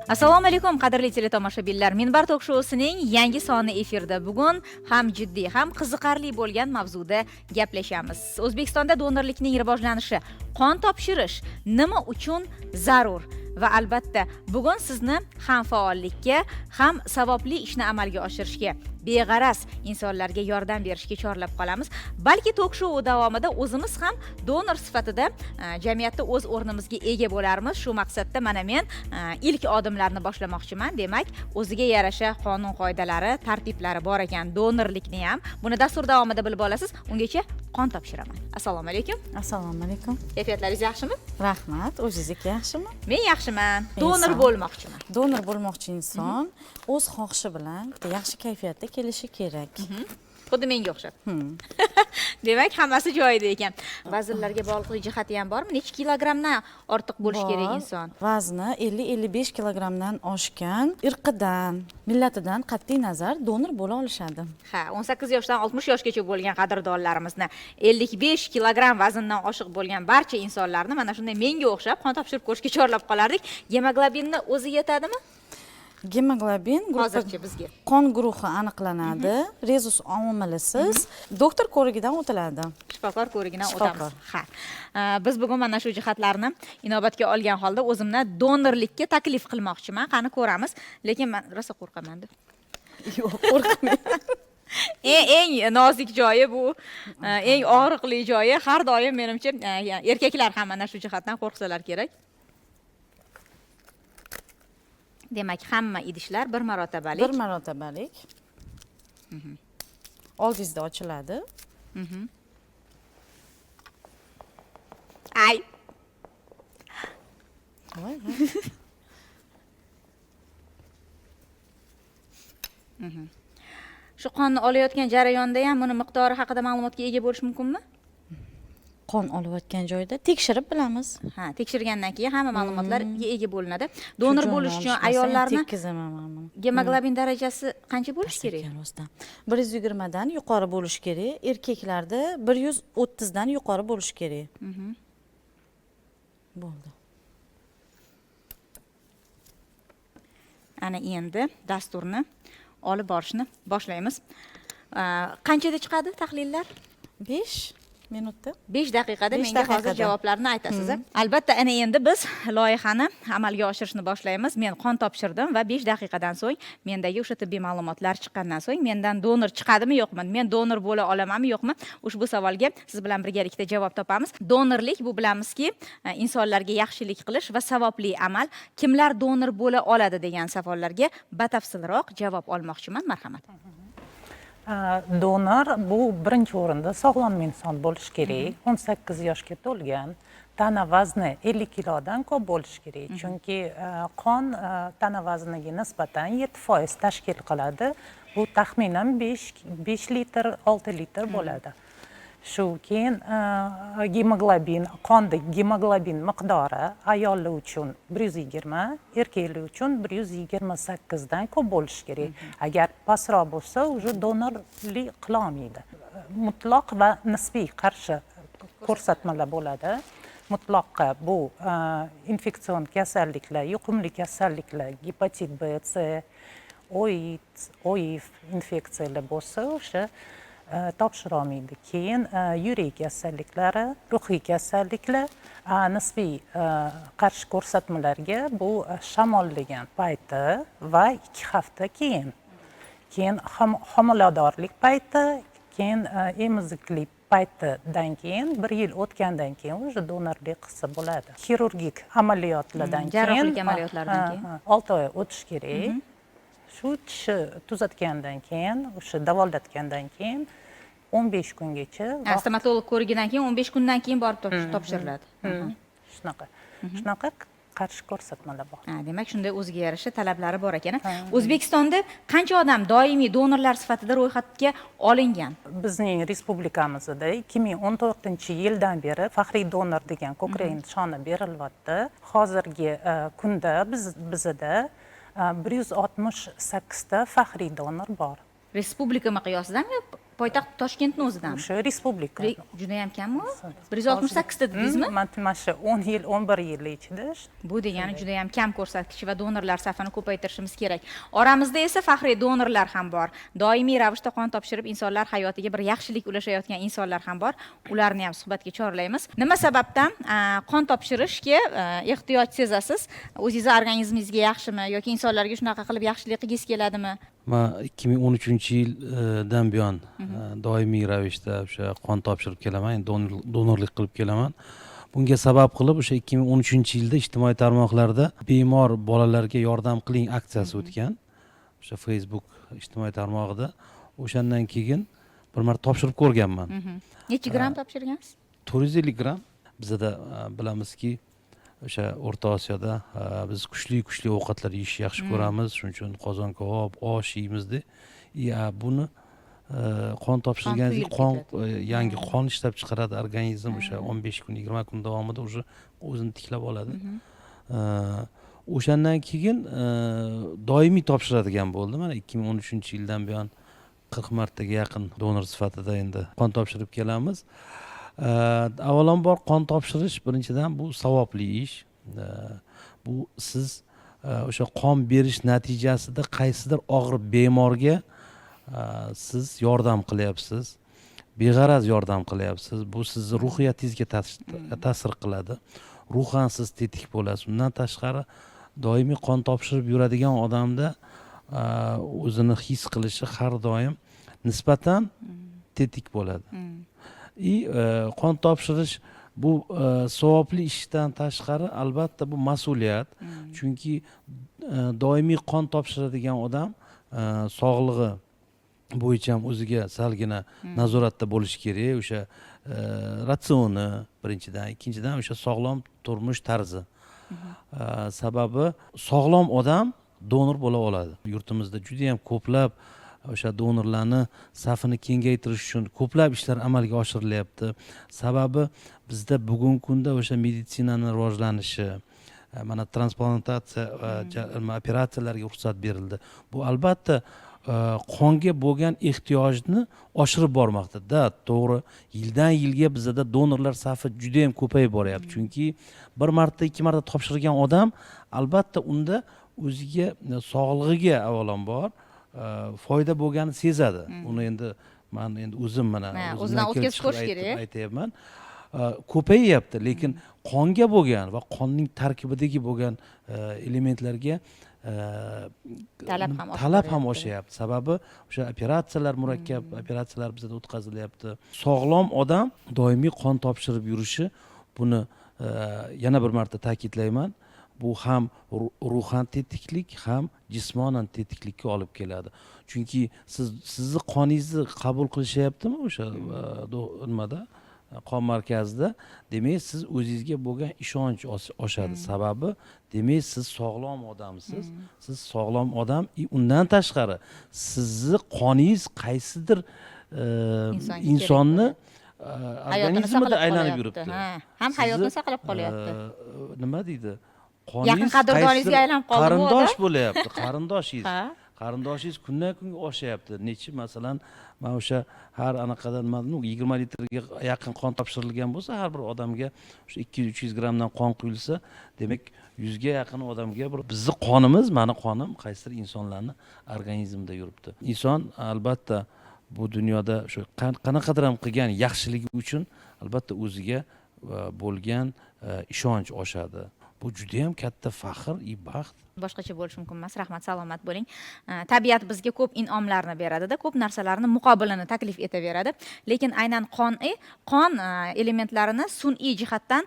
Assalomu alaykum qadrli teletomoshabinlar. Minbar tok shousining yangi soni efirda. Bugun ham jiddiy, ham qiziqarli bo'lgan mavzuda gaplashamiz. O'zbekistonda donorlikning rivojlanishi, qon topshirish nima uchun zarur? Va albatta, bugun sizni ham faollikka, ham savobli ishni amalga oshirishga, beg'araz insonlarga yordam berishga chorlab qolamiz. Balki tok shou davomida o'zimiz ham donor sifatida jamiyatda o'z o'rnimizga ega bo'larmiz. Shu maqsadda mana men ilk odimlarni boshlamoqchiman. Demak, o'ziga yarasha qonun qoidalari, tartiblari bor ekan donorlikni ham. Buni dastur davomida bilib olasiz. Ungacha qon topshiraman. Assalomu alaykum. Assalomu alaykum. Kayfiyatlaringiz yaxshimi? Rahmat. O'zingizga yaxshimi? Men yaxshiman. Donor bo'lmoqchiman. Donor bo'lmoqchi inson o'z xohishi bilan yaxshi kayfiyatda kelishi kerak. Xuddi menga o'xshab. Demak, hammasi joyida ekan. Vazirlarga bog'liq jihati ham bormi? Necha kilogrammdan ortiq bo'lish kerak inson? Vazni 50-55 kilogramdan oshgan, irqidan, millatidan qat'iy nazar donor bo'la olishadi. Ha, 18 yoshdan 60 yoshgacha bo'lgan qadrdonlarimizni 55 kilogramm vazndan oshiq bo'lgan barcha insonlarni mana shunday menga o'xshab qon topshirib ko'rishga chorlab qolardik. Gemoglobinni o'zi yetadimi? Gemoglobin hozircha bizga qon guruhi aniqlanadi, rezus omilisiz doktor ko'rigidan o'tiladi. Shifokor ko'rigidan o'tamiz. Ha. Biz bugun mana shu jihatlarni inobatga olgan holda o'zimni donorlikka taklif qilmoqchiman. Qani ko'ramiz, lekin men rosa qo'rqaman. Yo'q, qo'rqmayman. Eng nozik joyi bu, eng og'riqli joyi. Har doim menimcha erkaklar ham mana shu jihatdan qo'rqsalar kerak. Demak, hamma idishlar bir marotabalik. Bir marotabalik. Oldingizda ochiladi. Ay. Voy. Shu qonni olayotgan jarayonda ham buni miqdori haqida ma'lumotga ega bo'lish mumkinmi? Qon olayotgan joyda tekshirib bilamiz. Ha, tekshirgandan keyin hamma ma'lumotlarga ega bo'linadi. Donor bo'lish uchun ayollarning gemoglobin darajasi qancha bo'lishi kerak? 120 dan yuqori bo'lishi kerak, erkaklarda 130 dan yuqori bo'lishi kerak. Bo'ldi. Ana endi dasturni olib borishni boshlaymiz. Qanchada chiqadi tahlillar? 5 minutda 5 daqiqada menga hozir javoblarni aytasiz. Albatta, ana endi biz loyihani amalga oshirishni boshlaymiz. Men qon topshirdim va 5 daqiqadan so'ng mendagi o'sha tibbiy ma'lumotlar chiqqandan so'ng mendan donor chiqadimi yo'qmi, men donor bo'la olamanmi yo'qmi, ushbu savolga siz bilan birgalikda javob topamiz. Donorlik bu bilamizki, insonlarga yaxshilik qilish va savobli amal. Kimlar donor bo'la oladi degan savollarga batafsilroq javob olmoqchiman. Marhamat. Donor bu birinchi o'rinda sog'lom inson bo'lishi kerak. 18 yoshga to'lgan, tana vazni 50 kilodan ko'p bo'lishi kerak. Chunki qon tana vazniga nisbatan 7% tashkil qiladi. Bu taxminan 5 litr, 6 litr bo'ladi. Shu keyin gemoglobin, qonda gemoglobin miqdori ayollar uchun 120, erkaklar uchun 128 dan ko'p bo'lishi kerak. Agar pastroq bo'lsa, уже donorlik qila olmaydi. Mutlaq va nisbiy qarshi ko'rsatmalar bo'ladi. Mutlaqqa bu infeksion kasalliklar, yuqumli kasalliklar, gepatit B, C, OIV infeksiyalar bo'lsa, o'sha topshira olmaydi. Keyin yurak kasalliklari, ruhiy kasalliklar nisbiy qarshi ko'rsatmalarga bu shamollagan payti va 2 hafta keyin homiladorlik payti, keyin emiziklik paytidan keyin 1 yil o'tgandan keyin o'sha donorlik qilsa bo'ladi. Xirurgik amaliyotlardan keyin, jarrohlik amaliyotlardan keyin 6 oy o'tish kerak. Shu tishi tuzatgandan keyin, o'sha davolatgandan keyin 15 kungacha stomatolog ko'rigidan keyin 15 kundan keyin borib topshiriladi. Shunaqa qarshi ko'rsatmalar bor. Demak, shunday o'ziga yarasha talablari bor ekan. O'zbekistonda qancha odam doimiy donorlar sifatida ro'yxatga olingan? Bizning respublikamizda 2014-yildan beri faxriy donor degan ko'krak nishoni berilyapti. Hozirgi kunda bizda 168 ta faxriy donor bor. Respublika miqyosidami, poytaxt Toshkentning o'zidan. O'sha respublika. Juda ham kammi? 168 ta dedingizmi? Mana shu 10 yil, 11 yil ichida. Bu degani juda ham kam ko'rsatkich va donorlar safini ko'paytirishimiz kerak. Oramizda esa faxriy donorlar ham bor. Doimiy ravishda qon topshirib insonlar hayotiga bir yaxshilik ulashayotgan insonlar ham bor. Ularni ham suhbatga chorlaymiz. Nima sababdan qon topshirishga ehtiyoj sezasiz? O'zingiz organizmingizga yaxshimi yoki insonlarga shunaqa qilib yaxshilik qilgisiz keladimi? Men 2013-yildan buyon doimiy ravishda o'sha qon topshirib kelaman, donorlik qilib kelaman. Bunga sabab qilib o'sha 2013-yilda ijtimoiy tarmoqlarda bemor bolalarga yordam qiling aksiyasi o'tgan. O'sha Facebook ijtimoiy tarmog'ida. O'shandan keyin bir marta topshirib ko'rganman. Necha gram topshirgansiz? 450 gram. Bizda bilamizki, o'sha O'rta Osiyoda biz kuchli ovqatlar yeyishni yaxshi ko'ramiz. Shuning uchun qozon kabob, osh yeymizda. Buni qon topshirganingizda yangi qon ishlab chiqaradi organizm o'sha 15 kun, 20 kun davomida o'zini tiklab oladi. O'shandan keyin doimiy topshiradigan bo'ldim. Mana 2013-yildan buyon 40 martaga yaqin donor sifatida endi qon topshirib kelamiz. Avvalambor qon topshirish birinchidan bu savobli ish. Bu siz o'sha qon berish natijasida qaysidir og'ir bemorga siz yordam qilyapsiz. Beg'araz yordam qilyapsiz. Bu sizni ruhiyatingizga ta'sir qiladi. Ruhan siz tetik bo'lasiz. Undan tashqari doimiy qon topshirib yuradigan odamda o'zini his qilishi har doim nisbatan tetik bo'ladi. Qon topshirish bu savobli ishdan tashqari albatta bu mas'uliyat. Chunki doimiy qon topshiradigan odam sog'lig'i bo'yicha ham o'ziga salgina nazoratda bo'lishi kerak. O'sha ratsioni birinchidan, ikkinchidan o'sha sog'lom turmush tarzi. Sababi sog'lom odam donor bo'la oladi. Yurtimizda juda ham ko'plab o'sha donorlarni safini kengaytirish uchun ko'plab ishlar amalga oshirilyapti. Sababi bizda bugungi kunda o'sha meditsinaning rivojlanishi, mana transplantatsiya va operatsiyalarga ruxsat berildi. Bu albatta qonga bo'lgan ehtiyojni oshirib bormoqda. To'g'ri, yildan yilga bizda donorlar safi juda ham ko'payib boryapti. Chunki bir marta, ikki marta topshirgan odam albatta unda o'ziga sog'lig'iga avvalambor foyda bo'lganini sezadi. Uni endi men o'zim mana o'zidan o'tkazib ko'rish kerak. Aytayapman. Ko'payyapti, lekin qonga bo'lgan va qonning tarkibidagi bo'lgan elementlarga talab ham oshyapti. Sababi o'sha operatsiyalar, murakkab operatsiyalar bizda o'tkazilyapti. Sog'lom odam doimiy qon topshirib yurishi, buni yana bir marta ta'kidlayman. Bu ham ruhan tetiklik, ham jismonan tetiklikka olib keladi. Chunki sizni qoningizni qabul qilishyaptimi o'sha nimada, qon markazida, demak siz o'zingizga bo'lgan ishonch oshadi. Sababi demak siz sog'lom odamsiz. Siz sog'lom odam, undan tashqari sizni qoningiz qaysidir insonni organizmida aylanib yuribdi. Ham hayotini saqlab qolyapti. Nima deydi? Yaqin qadrdoningizga aylanib qoldimi? Qarindosh bo'lyapti, qarindoshingiz. Qarindoshingiz kundan kunga oshyapti. Nechi masalan, men o'sha har anaqadan 20 litrga yaqin qon topshirilgan bo'lsa, har bir odamga o'sha 200-300 grammdan qon quyilsa, demak 100 ga yaqin odamga bizning qonimiz, meni qonim qaysidir insonlarning organizmida yuribdi. Inson albatta bu dunyoda shu qanaqadir ham qilgan yaxshiligi uchun albatta o'ziga bo'lgan ishonch oshadi. Bu juda ham katta faxr, baxt. Boshqacha bo'lishi mumkin emas. Rahmat, salomat bo'ling. Tabiat bizga ko'p in'omlarni beradida, ko'p narsalarni muqobilini taklif etaveradi. Lekin aynan qon elementlarini sun'iy jihatdan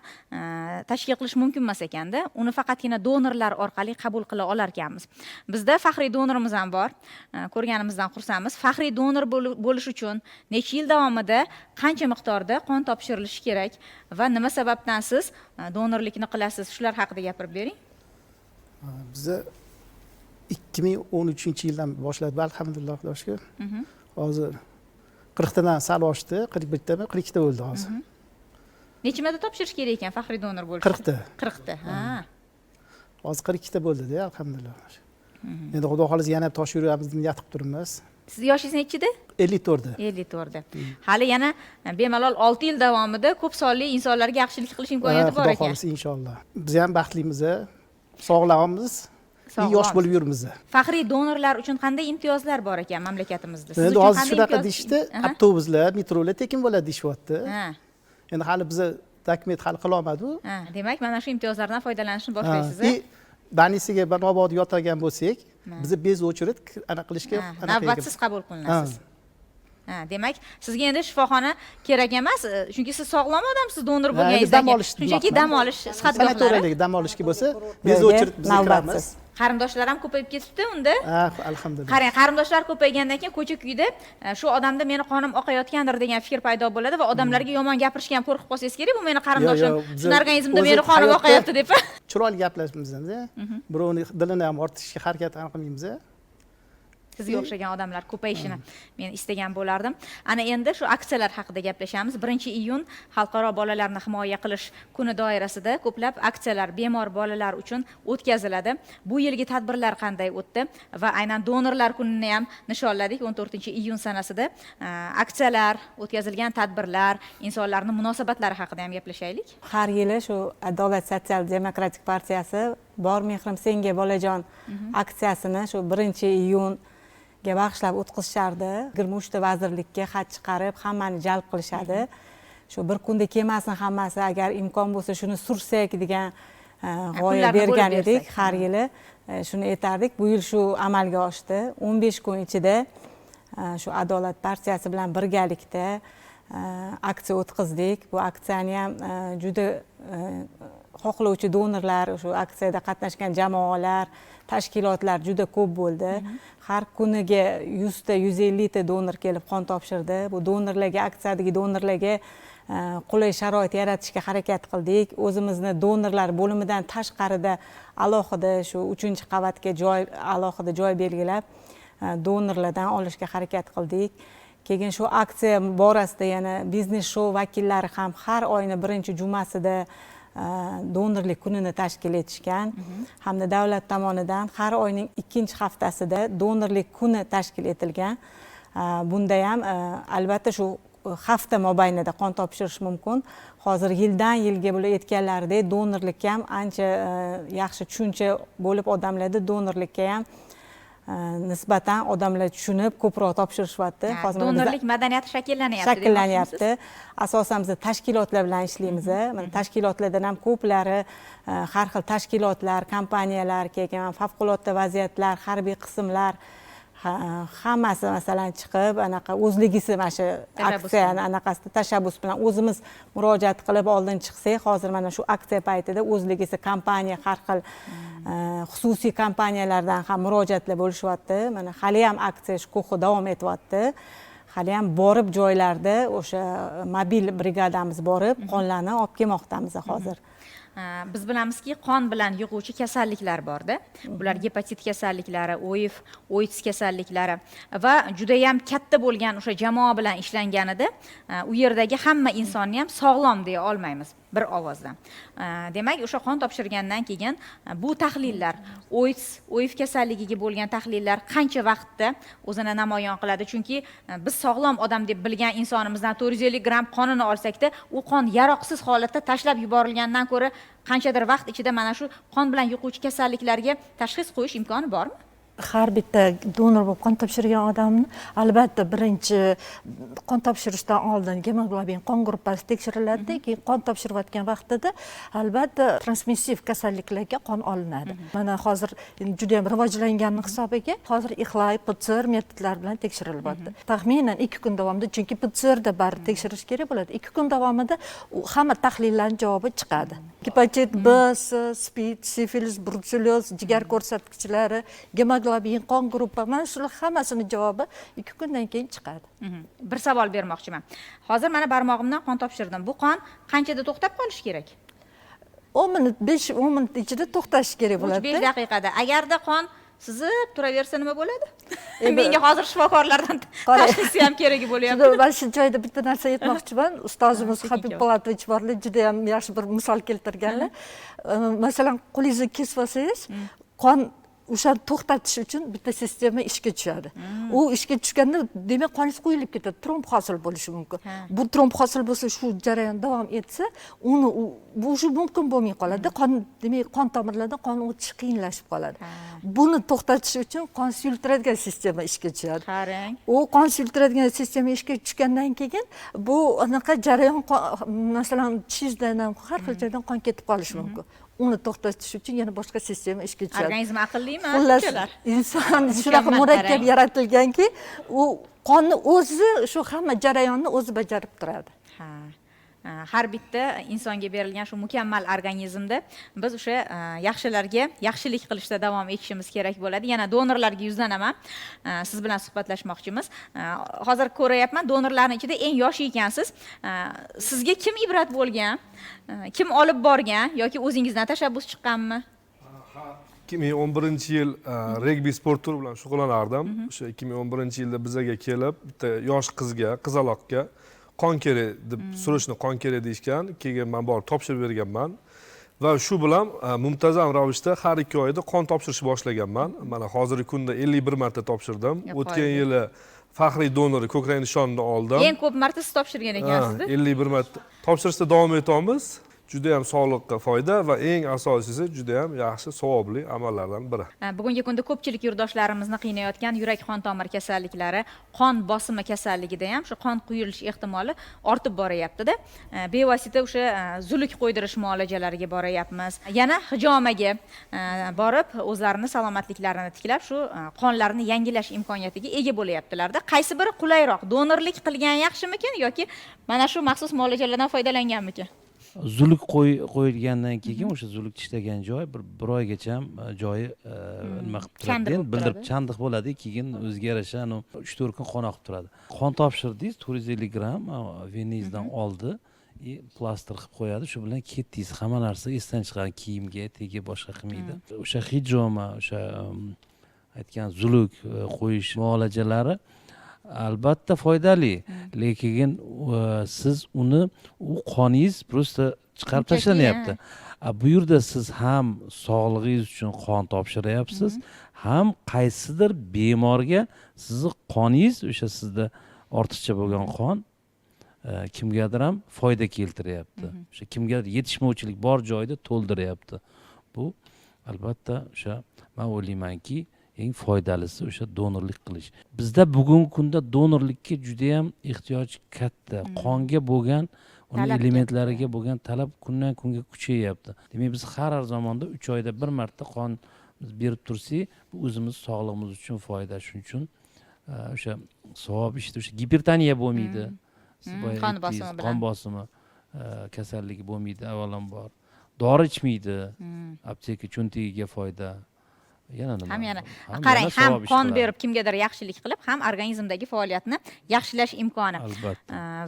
tashkil qilish mumkin emas ekanda. Uni faqatgina donorlar orqali qabul qila olar ekanmiz. Bizda faxriy donorimiz ham bor. Ko'rganimizdan xursandmiz. Faxriy donor bo'lish uchun necha yil davomida qancha miqdorda qon topshirilishi kerak va nima sababdan siz donorlikni qilasiz? Shular haqida gapirib bering. Biza 2013-yildan boshlab, alhamdulillah Xudoga shukr. Hozir 40 tadan sal oshdi, 41 ta, 42 ta bo'ldi hozir. Necha marta topshirish kerak ekan faxriy donor bo'lish? 40 ta. 40 ta. Ha. Hozir 42 ta bo'ldi-da, alhamdulillah. Endi Xudo xolisa yana tosh yuryapmiz deb niyat qilib turibmiz. Sizni yoshingiz nechida? 54da. 54da. Hali yana bemalol 6 yil davomida ko'p sonli insonlarga yaxshilik qilish imkoniyati bor Xudo ekan. xohlasa inshaalloh. Biz ham baxtlimiz, sog'lommiz, yosh bo'lib yuribmiz. Faxriy donorlar uchun qanday imtiyozlar bor ekan mamlakatimizda? Siz Endi uchun hozir qanday shunaqa imtiyoz- deyishdi, Aha. avtobuslar, metrolar tekin bo'ladi deyishyapti. Ha. Endi hali biz dokument hal qila olmadi-ku. Ha, demak, mana shu imtiyozlardan foydalanishni boshlaysiz. Banisiga banobod yotagan bo'lsak, bizni bez o'chirib ana qilishga navbatsiz qabul qilinasiz. Ha, demak, sizga endi shifoxona kerak emas, chunki siz sog'lom odamsiz, donor bo'lganingizdan keyin. Shunchaki dam olish sihatgohlari. Sanatoriylik dam olishga bo'lsa, bez o'chirib biz kiramiz. Qarindoshlar ham ko'payib ketibdi unda. Alhamdulillah. Qarang, qarindoshlar ko'paygandan keyin ko'cha-kuyda shu odamda meni qonim oqayotgandir degan fikr paydo bo'ladi va odamlarga yomon gapirishga ham qo'rqib qolsangiz kerak, bu meni qarindoshim, shuni organizmda meni qonim oqayapti deb. Chiroyli gaplashmaymiz, birovning dilini ham ortishga harakat qilmaymiz. Sizga o'xshagan odamlar ko'payishini men istagan bo'lardim. Ana endi shu aksiyalar haqida gaplashamiz. 1-iyun Xalqaro bolalarni himoya qilish kuni doirasida ko'plab aksiyalar bemor bolalar uchun o'tkaziladi. Bu yilgi tadbirlar qanday o'tdi va aynan donorlar kunini ham nishonladik 14-iyun sanasida. Aksiyalar, o'tkazilgan tadbirlar, insonlarning munosabatlari haqida ham gaplashaylik. Har yili shu Adolat sotsial demokratik partiyasi Bor mehrim senga bolajon aksiyasini shu 1-iyun ga bag'ishlab o'tkazishardi. 23 ta vazirlikka xat chiqarib, hammani jalb qilishadi. Shu bir kunda kelmasin hammasi, agar imkon bo'lsa shuni sursak degan g'oya bergan edik har yili. Shuni aytardik. Bu yil shu amalga oshdi. 15 kun ichida shu Adolat partiyasi bilan birgalikda aksiya o'tkazdik. Bu aksiyani ham juda xohlovchi donorlar, shu aksiyada qatnashgan jamoalar, tashkilotlar juda ko'p bo'ldi. Har kuniga 100 ta, 150 ta donor kelib qon topshirdi. Bu donorlarga, aksiyadagi donorlarga qulay sharoit yaratishga harakat qildik. O'zimizni donorlar bo'limidan tashqarida alohida shu 3-qavatga alohida joy belgilab donorlardan olishga harakat qildik. Keyin shu aksiya borasida yana biznes shou vakillari ham har oyning 1-jumasida donorlik kunini tashkil etishgan hamda davlat tomonidan har oyning 2-haftasida donorlik kuni tashkil etilgan. Bunda ham albatta shu hafta mobaynida qon topshirish mumkin. Hozir yildan yilga bo'layotganlaridek donorlikka ham ancha yaxshi tushuncha bo'lib odamlarda donorlikka ham nisbatan odamlar tushunib ko'proq topshirishyapti. Donorlik madaniyati shakllanyapti. Asosan biz tashkilotlar bilan ishlaymiz. Mana tashkilotlardan ham ko'plari har xil tashkilotlar, kompaniyalar, keyin favqulodda vaziyatlar, harbiy qismlar hammasi masalan chiqib anaqa o'zligisi mana shu aksiyani anaqasida tashabbus bilan o'zimiz murojaat qilib oldin chiqsak, hozir mana shu aksiya paytida o'zligisi kompaniya har xil xususiy kompaniyalardan ham murojaatlar bo'lishyapti. Mana hali ham aksiya shukuhi davom etyapti. Hali ham borib joylarda o'sha mobil brigadamiz borib qonlarni olib kelmoqdamiz hozir. Biz bilamizki, qon bilan yuquvchi kasalliklar borda. Bular gepatit kasalliklari, OIF, AIDS kasalliklari va juda ham katta bo'lgan o'sha jamoa bilan ishlanganida u yerdagi hamma insonni ham sog'lom deya olmaymiz bir ovozdan. Demak, o'sha qon topshirgandan keyin bu tahlillar, AIDS, OIF kasalligiga bo'lgan tahlillar qancha vaqtda o'zini namoyon qiladi? Chunki biz sog'lom odam deb bilgan insonimizdan 450 gram qonini olsakda, u qon yaroqsiz holatda tashlab yuborilgandan ko'ra qanchadir vaqt ichida mana shu qon bilan yuquvchi kasalliklarga tashxis qo'yish imkoni bormi? Har bitta donor bo'lib qon topshirgan odamni albatta birinchi qon topshirishdan oldin gemoglobin qon gruppasi tekshiriladi, keyin qon topshirayotgan vaqtida albatta transmissiv kasalliklarga qon olinadi. Mana hozir juda ham rivojlanganning hisobiga hozir IXLAY, PCR metodlar bilan tekshirilyapti. Taxminan 2 kun davomida, chunki PCR da bari tekshirish kerak bo'ladi. 2 kun davomida hamma tahlillarning javobi chiqadi. Gepatit B, C, SPID, sifilis, bruselloz, jigar ko'rsatkichlari, gemoglobin, qon gruppa, mana shular hammasining javobi 2 kundan keyin chiqadi. Bir savol bermoqchiman. Hozir mana barmog'imdan qon topshirdim. Bu qon qanchada to'xtab qolishi kerak? 10 minut, 5-10 minut ichida to'xtashi kerak bo'ladi. 5 daqiqada. Agarda qon sizib turaversa nima bo'ladi? Menga hozir shifokorlardan tashxisi ham kerak bo'lyapti. Men shu joyda bitta narsa aytmoqchiman. Ustozimiz Habib Polatovich borlar, juda ham yaxshi bir misol keltirganlar. Masalan, qo'lingizni kesib olsangiz, qon o'shani to'xtatish uchun bitta sistema ishga tushadi. U ishga tushganda demak qoningiz quyilib ketadi, tromb hosil bo'lishi mumkin. Bu tromb hosil bo'lsa, shu jarayon davom etsa, bu shu mumkin bo'lmay qoladi. Demak qon tomirlarida qon o'tishi qiyinlashib qoladi. Buni to'xtatish uchun qon suyultiradigan sistema ishga tushadi. Qarang. U qon suyultiradigan sistema ishga tushgandan keyin bu anaqa jarayon, masalan, tishingizdan ham har xil joydan qon ketib qolishi mumkin. Uni to'xtatish uchun yana boshqa sistema ishga tushadi. Organizm aqllimi? Xullas, inson shunaqa murakkab yaratilganki, u qonni o'zi shu hamma jarayonni o'zi bajarib turadi. Har bitta insonga berilgan shu mukammal organizmda biz o'sha yaxshilarga yaxshilik qilishda davom etishimiz kerak bo'ladi. Yana donorlarga yuzlanaman. Siz bilan suhbatlashmoqchimiz. Hozir ko'ryapman, donorlarning ichida eng yosh ekansiz. Sizga kim ibrat bo'lgan? Kim olib borgan yoki o'zingizdan tashabbus chiqqanmi? 2011-yil regbi sport turi bilan shug'ullanardim. O'sha 2011-yilda bizaga kelib, bitta yosh qizga, qizaloqqa qon kerak deb so'rashni, qon kerak deyishgan. Keyin men borib topshirib berganman va shu bilan muntazam ravishda har 2 oyda qon topshirishni boshlaganman. Mana hozirgi kunda 51 marta topshirdim. O'tgan yili faxriy donor ko'krak nishonini oldim. Eng ko'p marta siz topshirgan ekansiz. 51 marta topshirishda davom etamiz. Juda ham sog'liqqa foyda va eng asosiysi juda ham yaxshi savobli amallardan biri. Bugungi kunda ko'pchilik yurtdoshlarimizni qiynayotgan yurak-qon tomir kasalliklari, qon bosimi kasalligida ham shu qon quyilish ehtimoli ortib boryapti-da. Bevosita o'sha zuluk qo'ydirish muolajalariga boryapmiz. Yana hijomaga borib, o'zlarini salomatliklarini tiklab, shu qonlarni yangilash imkoniyatiga ega bo'layaptilar-da. Qaysi biri qulayroq? Donorlik qilgan yaxshimikin yoki mana shu maxsus muolajalardan foydalanganmikin? Zuluk qo'yilgandan keyin o'sha zuluk tishlagan joy bir oygacha ham joyi nima qilib turadi, bildirib chandiq bo'ladi, keyin o'ziga yarasha 3-4 kun qon oqib turadi. Qon topshirdingiz, 450 gram veningizdan oldi, plaster qilib qo'yadi, shu bilan ketdingiz. Hamma narsa esdan chiqadi, kiyimga, tegi boshqa qilmaydi. O'sha hijoma, o'sha aytgan zuluk qo'yish muolajalari albatta foydali, lekin siz u qoningiz prosta chiqarib tashlanyapti. Bu yerda siz ham sog'lig'ingiz uchun qon topshiryapsiz, ham qaysidir bemorga sizni qoningiz, o'sha sizda ortiqcha bo'lgan qon kimgadir ham foyda keltiryapti. O'sha kimgadir yetishmovchilik bor joyda to'ldiryapti. Bu albatta o'sha men o'ylaymanki, eng foydalisi o'sha donorlik qilish. Bizda bugungi kunda donorlikka juda ham ehtiyoj katta. Qonga bo'lgan, uning elementlariga bo'lgan talab kundan kunga kuchayyapti. Demak, biz har zamonda 3 oyda bir marta qon berib tursak, bu o'zimiz sog'lig'imiz uchun foyda. Shuning uchun o'sha savob ishda o'sha gipertoniya bo'lmaydi. Qon bosimi kasalligi bo'lmaydi avvalambor. Dori ichmaydi. Apteka cho'ntagiga foyda. Qarang, ham qon berib kimgadir yaxshilik qilib, ham organizmdagi faoliyatni yaxshilash imkoni.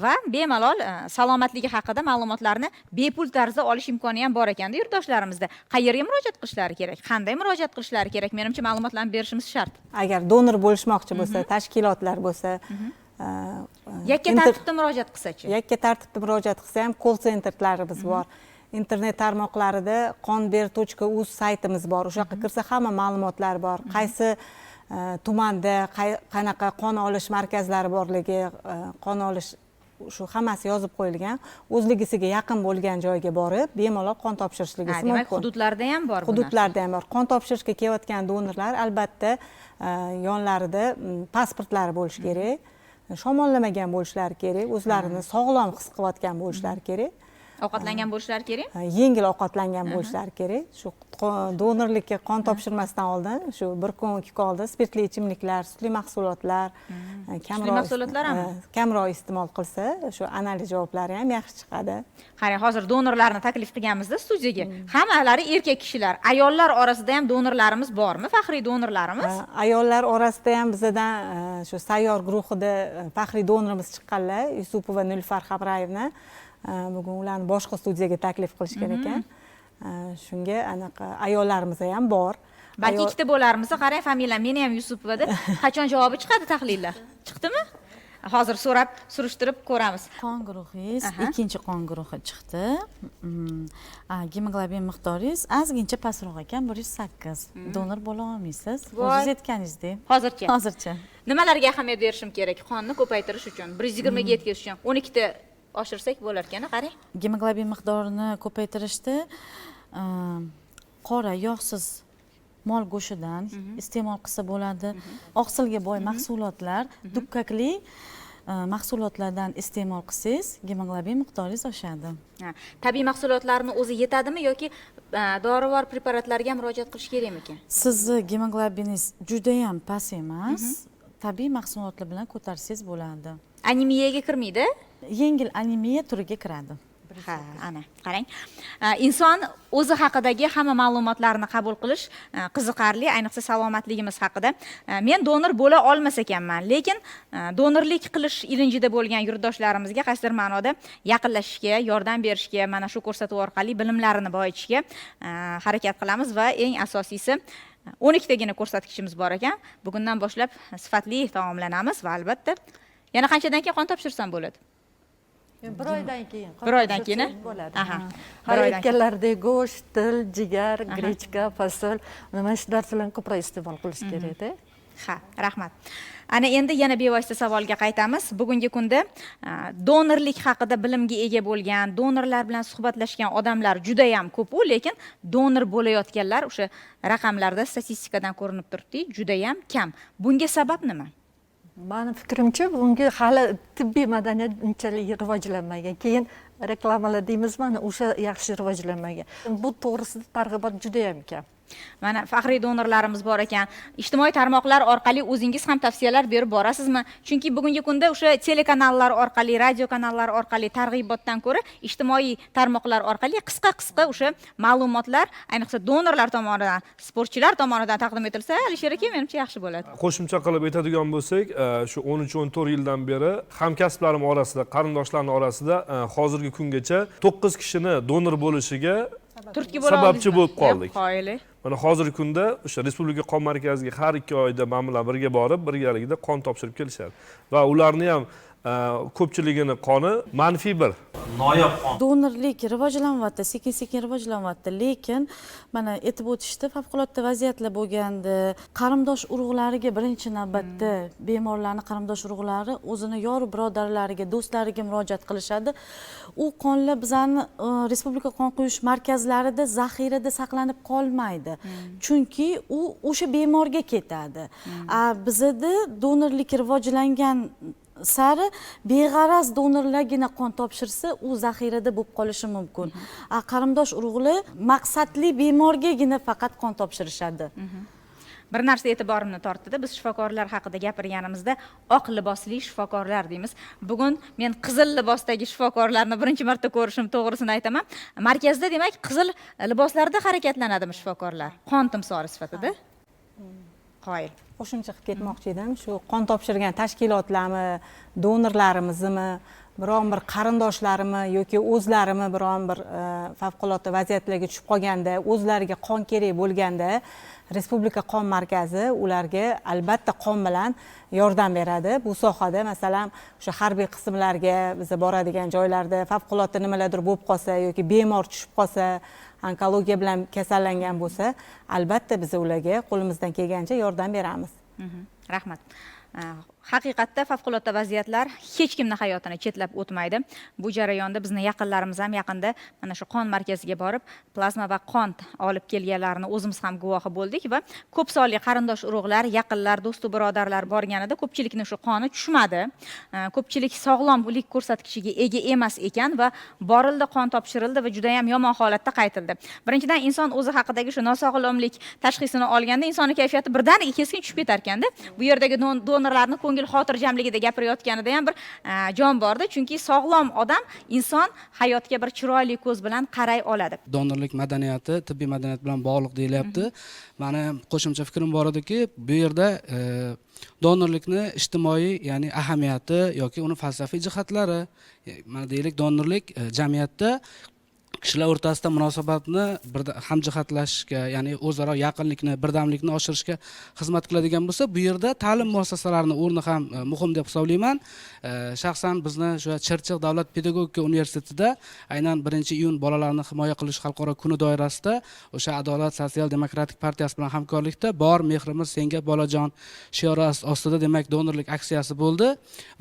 Va bemalol salomatligi haqida ma'lumotlarni bepul tarzda olish imkoni ham bor ekanda yurtdoshlarimizda. Qayerga murojaat qilishlari kerak? Qanday murojaat qilishlari kerak? Menimcha ma'lumotlarni berishimiz shart. Agar donor bo'lishmoqchi bo'lsa, tashkilotlar bo'lsa, yakka tartibda murojaat qilsa-chi? Yakka tartibda murojaat qilsa ham call centerlarimiz bor. Internet tarmoqlarida qonber.uz saytimiz bor. O'sha yoqqa kirsa hamma ma'lumotlar bor. Qaysi tumanda qanaqa qon olish markazlari borligi, qon olish shu hammasi yozib qo'yilgan. O'zligisiga yaqin bo'lgan joyga borib, bemalol qon topshirishligi mumkin. Demak, hududlarda ham bor bu narsa. Hududlarda ham bor. Qon topshirishga kelayotgan donorlar albatta yonlarida pasportlari bo'lishi kerak. Shamollamagan bo'lishlari kerak, o'zlarini sog'lom his qilayotgan bo'lishlari kerak. Ovqatlangan bo'lishlari kerak? Yengil ovqatlangan bo'lishlari kerak. Shu donorlikka qon topshirmasdan oldin, shu 1 kun, 2 kun oldin spirtli ichimliklar, sutli mahsulotlar, kamroq iste'mol qilsa, shu analiz javoblari ham yaxshi chiqadi. Qarang, hozir donorlarni taklif qilganmizda studiyaga. Hammalari erkak kishilar. Ayollar orasida ham donorlarimiz bormi? Faxriy donorlarimiz? Ayollar orasida ham bizdan shu sayyor guruhida faxriy donorimiz chiqqanlar, Yusupova Nilufar Hamrayevna. Bugun ularni boshqa studiyaga taklif qilishgan ekan. Shunga anaqa ayollarimiz ham bor. Balki ikkita bo'larmiz. Qarang, familiyam meni ham Yusupova deb qachon javobi chiqadi tahlillar? Chiqdimi? hozir surishtirib ko'ramiz. Qon guruhingiz Aha. ikkinchi qon guruhi chiqdi. Gemoglobin miqdoringiz ozgincha pastroq ekan, 108. Donor bo'la olmaysiz. Voy. O'zingiz aytganingizdek. Hozircha. Hozircha. Nimalarga ahamiyat berishim kerak? Qonni ko'paytirish uchun, 120 ga yetkazish uchun 12 ta oshirsak bo'lar ekan, qarang. Gemoglobin miqdorini ko'paytirishda qora yog'siz mol go'shtidan iste'mol qilsa bo'ladi. Oqsilga boy mahsulotlar, dukkakli mahsulotlardan iste'mol qilsangiz, gemoglobin miqdoringiz oshadi. Tabiiy mahsulotlarni o'zi yetadimi yoki dorivor preparatlarga murojaat qilish kerakmikan? Sizni gemoglobiningiz juda ham past emas. Tabiiy mahsulotlar bilan ko'tarsangiz bo'ladi. Anemiyaga kirmaydi? Yengil anemiya turiga kiradi. Ha, ana, qarang. Inson o'zi haqidagi hamma ma'lumotlarni qabul qilish qiziqarli, ayniqsa salomatligimiz haqida. Men donor bo'la olmas ekanman, lekin donorlik qilish ilinjida bo'lgan yurtdoshlarimizga qaysidir ma'noda yaqinlashishga, yordam berishga, mana shu ko'rsatuv orqali bilimlarini boyitishga harakat qilamiz va eng asosiysi 12 tagina ko'rsatkichimiz bor ekan. Bugundan boshlab sifatli taomlanamiz va albatta yana qanchadan keyin qon topshirsam bo'ladi? Bir oydan keyin. Bir oydan keyin bo'ladi. Aha. Har aytganlaridek go'sht, til, jigar, grechka, fasol, mana shu narsalarni ko'proq iste'mol qilish kerak-da. Ha, rahmat. Ana endi yana bevosita savolga qaytamiz. Bugungi kunda donorlik haqida bilimga ega bo'lgan, donorlar bilan suhbatlashgan odamlar juda ham ko'p-u, lekin donor bo'layotganlar o'sha raqamlarda statistikadan ko'rinib turibdi, juda ham kam. Bunga sabab nima? Mani fikrimcha, bunga hali tibbiy madaniyat unchalik rivojlanmagan. Keyin reklamalar deymizmi, mana o'sha yaxshi rivojlanmagan. Bu to'g'risida targ'ibot juda ham kam. Mana faxriy donorlarimiz bor ekan. Ijtimoiy tarmoqlar orqali o'zingiz ham tavsiyalar berib borasizmi? Chunki bugungi kunda o'sha telekanallar orqali, radio kanallar orqali targ'ibotdan ko'ra ijtimoiy tarmoqlar orqali qisqa o'sha ma'lumotlar, ayniqsa donorlar tomonidan, sportchilar tomonidan taqdim etilsa, Alisher aka, menimcha yaxshi bo'ladi. Qo'shimcha qilib aytadigan bo'lsak, shu 13-14 yildan beri hamkasblarim orasida, qarindoshlarim orasida hozirgi kungacha 9 kishini donor bo'lishiga Turtki bo'la sababchi bo'lib qoldik. Qoyili. Mana hozirgi kunda o'sha Respublika qon markaziga har 2 oyda men bilan birga borib, birgalikda qon topshirib kelishadi. Va ularni ham ko'pchiligini qoni manfiy bir noyob qon. Donorlik rivojlanyapti, sekin-sekin rivojlanyapti, lekin mana aytib o'tishdi, favqulodda vaziyatlar bo'lganda, qarindosh urug'lariga birinchi navbatda bemorlarning qarindosh urug'lari o'zini yor birodarlariga, do'stlariga murojaat qilishadi. U qonlar bizani Respublika qon quyish markazlarida zaxirada saqlanib qolmaydi. Chunki u o'sha bemorga ketadi. Bizda donorlik rivojlangan sari beg'araz donorlargina qon topshirsa, u zaxirada bo'lib qolishi mumkin. Qarindosh urug'lar maqsadli bemorgagina faqat qon topshirishadi. Bir narsa e'tiborimni tortdi. Biz shifokorlar haqida gapirganimizda oq libosli shifokorlar deymiz. Bugun men qizil libosdagi shifokorlarni birinchi marta ko'rishim, to'g'risini aytaman. Markazda demak qizil liboslarda harakatlanadimi shifokorlar? Qon timsoli sifatida? Qoyil. Qo'shimcha qilib ketmoqchi edim. Shu qon topshirgan tashkilotlarmi, donorlarimizmi, biron bir qarindoshlarimi yoki o'zlarimi biron bir favqulodda vaziyatlarga tushib qolganda, o'zlariga qon kerak bo'lganda, Respublika qon markazi ularga albatta qon bilan yordam beradi. Bu sohada masalan o'sha harbiy qismlarga biz boradigan joylarda favqulodda nimalardir bo'lib qolsa yoki bemor tushib qolsa, onkologiya bilan kasallangan bo'lsa, albatta biz ularga qo'limizdan kelgancha yordam beramiz. Rahmat. Haqiqatda favqulodda vaziyatlar hech kimning hayotini chetlab o'tmaydi. Bu jarayonda bizni yaqinlarimiz ham yaqinda mana shu qon markaziga borib, plazma va qon olib kelganlarini o'zimiz ham guvohi bo'ldik va ko'p sonli qarindosh urug'lar, yaqinlar, do'stu birodarlar borganida ko'pchilikning shu qoni tushmadi. Ko'pchilik sog'lomlik ko'rsatkichiga ega emas ekan va borildi, qon topshirildi va juda ham yomon holatda qaytildi. Birinchidan inson o'zi haqidagi shu nosog'lomlik tashxisini olganda insonning kayfiyati birdan keskin tushib ketar ekanda. Bu yerdagi donorlarni ko'ngil xotirjamligida gapirayotganida ham bir jon bordi, chunki sog'lom odam inson hayotga bir chiroyli ko'z bilan qaray oladi. Donorlik madaniyati tibbiy madaniyat bilan bog'liq deyilyapti. Mani qo'shimcha fikrim bor ediki, bu yerda donorlikni ijtimoiy, ya'ni ahamiyati yoki uni falsafiy jihatlari, mana deylik, donorlik jamiyatda kishilar o'rtasida munosabatni hamjihatlashishga, ya'ni o'zaro yaqinlikni, birdamlikni oshirishga xizmat qiladigan bo'lsa, bu yerda ta'lim muassasalarini o'rni ham muhim deb hisoblayman. Shaxsan bizni o'sha Chirchiq davlat pedagogika universitetida aynan 1-iyun bolalarni himoya qilish xalqaro kuni doirasida o'sha Adolat sotsial demokratik partiyasi bilan hamkorlikda bor mehrimiz senga bolajon shiori ostida demak donorlik aksiyasi bo'ldi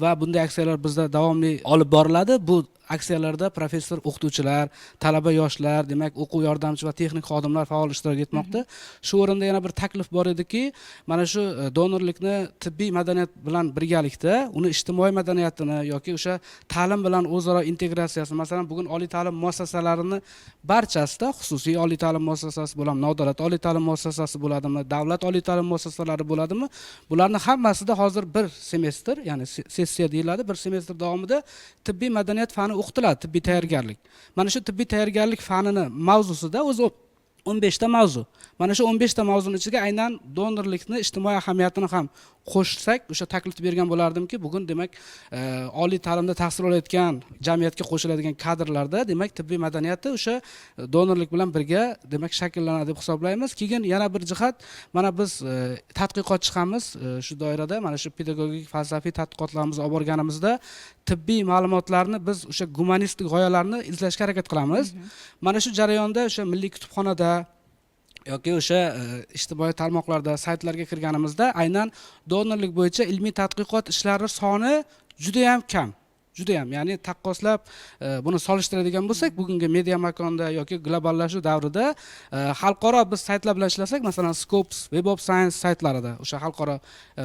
va bunday aksiyalar bizda davomli olib boriladi. Bu aksiyalarda professor, o'qituvchilar, talaba yoshlar, demak o'quv yordamchi va texnik xodimlar faol ishtirok etmoqda. Shu o'rinda yana bir taklif bor ediki, mana shu donorlikni tibbiy madaniyat bilan birgalikda uni ijtimoiy madaniyatini yoki o'sha ta'lim bilan o'zaro integratsiyasi, masalan bugun oliy ta'lim muassasalarini barchasida, xususiy oliy ta'lim muassasasi bo'ladimi, nodavlat oliy ta'lim muassasasi bo'ladimi, davlat oliy ta'lim muassasalari bo'ladimi, bularni hammasida hozir bir semestr, ya'ni sessiya deyiladi, bir semestr davomida tibbiy madaniyat fani o'qitiladi, tibbiy tayyorgarlik. Mana shu tibbiy tayyorgarlik fanini mavzusida o'zi 15 ta mavzu. Mana shu 15 ta mavzuning ichiga aynan donorlikni ijtimoiy ahamiyatini ham qo'shsak, o'sha taklif bergan bo'lardimki, bugun demak oliy ta'limda tahsil olayotgan jamiyatga qo'shiladigan kadrlarda demak tibbiy madaniyati o'sha donorlik bilan birga demak shakllanadi deb hisoblaymiz. Keyin yana bir jihat, mana biz tadqiqotchi chiqamiz shu doirada, mana shu pedagogik falsafiy tadqiqotlarimizni olib borganimizda tibbiy ma'lumotlarni biz o'sha gumanistik g'oyalarni izlashga harakat qilamiz. Mana shu jarayonda o'sha milliy kutubxonada yoki o'sha ijtimoiy tarmoqlarda, saytlarga kirganimizda aynan donorlik bo'yicha ilmiy tadqiqot ishlari soni juda ham kam. Juda ham, ya'ni taqqoslab buni solishtiradigan bo'lsak, bugungi media makonda yoki globallashuv davrida xalqaro biz saytlar bilan ishlasak, masalan Scopes, Web of Science saytlarida, o'sha xalqaro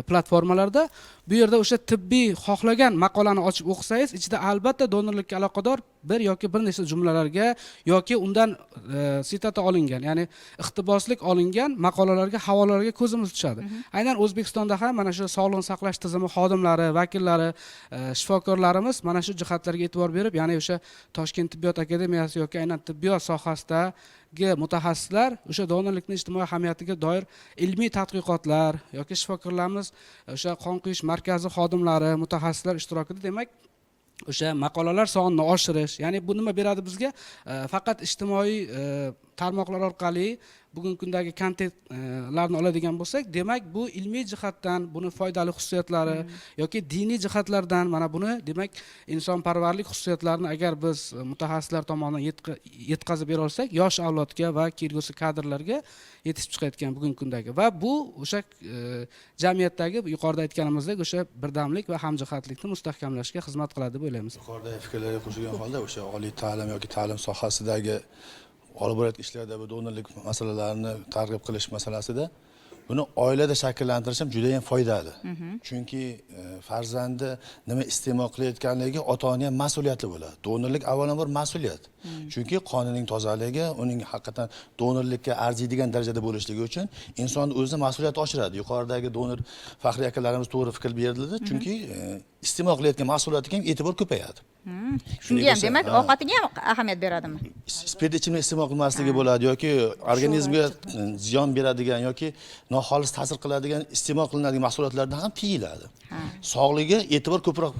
platformalarda bu yerda o'sha tibbiy xohlagan maqolani ochib o'qisangiz, ichida albatta donorlikka aloqador bir yoki bir nechta jumlalarga yoki undan sitata olingan, ya'ni iqtiboslik olingan maqolalarga, havolalarga ko'zimiz tushadi. Aynan O'zbekistonda ham mana shu sog'liqni saqlash tizimi xodimlari, vakillari, shifokorlarimiz mana shu jihatlarga e'tibor berib, ya'ni o'sha Toshkent tibbiyot akademiyasi yoki aynan tibbiyot sohasidagi mutaxassislar o'sha donorlikning ijtimoiy ahamiyatiga doir ilmiy tadqiqotlar yoki shifokorlarimiz o'sha qon quyish markazi xodimlari, mutaxassislar ishtirokida demak o'sha maqolalar sonini oshirish, ya'ni bu nima beradi bizga? Faqat ijtimoiy tarmoqlar orqali bugungi kundagi kontentlarni oladigan bo'lsak, demak bu ilmiy jihatdan buni foydali xususiyatlari yoki diniy jihatlardan mana buni demak insonparvarlik xususiyatlarini agar biz mutaxassislar tomonidan yetkazib bera olsak, yosh avlodga va kelgusi kadrlarga yetishib chiqayotgan bugungi kundagi va bu o'sha jamiyatdagi yuqorida aytganimizdek o'sha birdamlik va hamjihatlikni mustahkamlashga xizmat qiladi deb o'ylaymiz. Yuqoridagi fikrlarga qo'shilgan holda o'sha oliy ta'lim yoki ta'lim sohasidagi olib borayotgan ishlarda bu donorlik masalalarini targ'ib qilish masalasida buni oilada shakllantirish ham juda ham foydali. Chunki farzandi nima iste'mol qilayotganligiga ota-ona ham mas'uliyatli bo'ladi. Donorlik avvalambor mas'uliyat. Chunki qonining tozaligi, uning haqiqatan donorlikka arziydigan darajada bo'lishligi uchun inson o'zini mas'uliyati oshiradi. Yuqoridagi donor faxriy akalarimiz to'g'ri fikr berdilar, chunki iste'mol qilayotgan mahsulotga ham e'tibor ko'payadi. Shunga ham demak ovqatiga ham ahamiyat beradimi? Spirtli ichimlik iste'mol qilmasligi bo'ladi yoki organizmga ziyon beradigan yoki noxolis ta'sir qiladigan iste'mol qilinadigan mahsulotlardan ham tiyiladi. Sog'ligiga ko'proq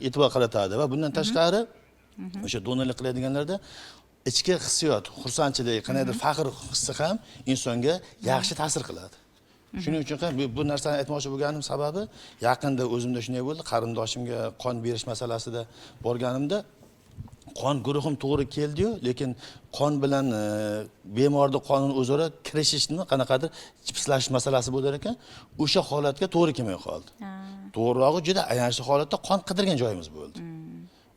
e'tibor qaratadi va bundan tashqari o'sha donorlik qiladiganlarda ichki hissiyot, xursandchilik, qanaqadir faxr hissi ham insonga yaxshi ta'sir qiladi. Shuning uchun ham bu narsani aytmoqchi bo'lganim sababi yaqinda o'zimda shunday bo'ldi, qarindoshimga qon berish masalasida borganimda qon guruhim to'g'ri keldi-yu, lekin qon bilan bemorning qonini o'zaro kirishishni qanaqadir jipslash masalasi bo'lar ekan, o'sha holatga to'g'ri kelmay qoldi. To'g'rirog'i juda ayanchli holatda qon qidirgan joyimiz bo'ldi.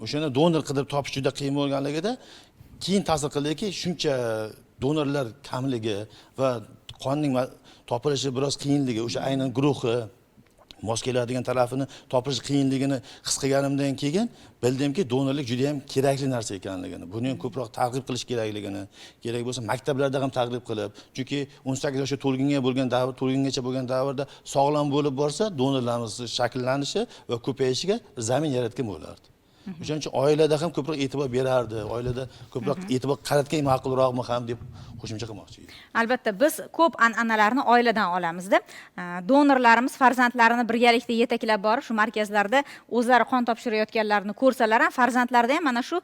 O'shani donor qidirib topish juda qiyin bo'lganligida keyin ta'sir qildiki, shuncha donorlar kamligi va qonning topilishi biroz qiyinligi, o'sha aynan guruhi mos keladigan tarafini topish qiyinligini his qilganimdan keyin bildimki, donorlik juda ham kerakli narsa ekanligini, buni ham ko'proq targ'ib qilish kerakligini, kerak bo'lsa maktablarda ham targ'ib qilib, chunki 18 yoshga to'lgungacha bo'lgan davrda sog'lom bo'lib borsa, donorlarimiz shakllanishi va ko'payishiga zamin yaratgan bo'lardi. O'shaning uchun oilada ham ko'proq e'tibor berardi, oilada ko'proq e'tibor qaratgan ma'qulroqmi ham deb qo'shimcha qilmoqchi edim. Albatta biz ko'p an'analarni oiladan olamizda. Donorlarimiz farzandlarini birgalikda yetaklab borib shu markazlarda o'zlari qon topshirayotganlarini ko'rsalar ham farzandlarda ham mana shu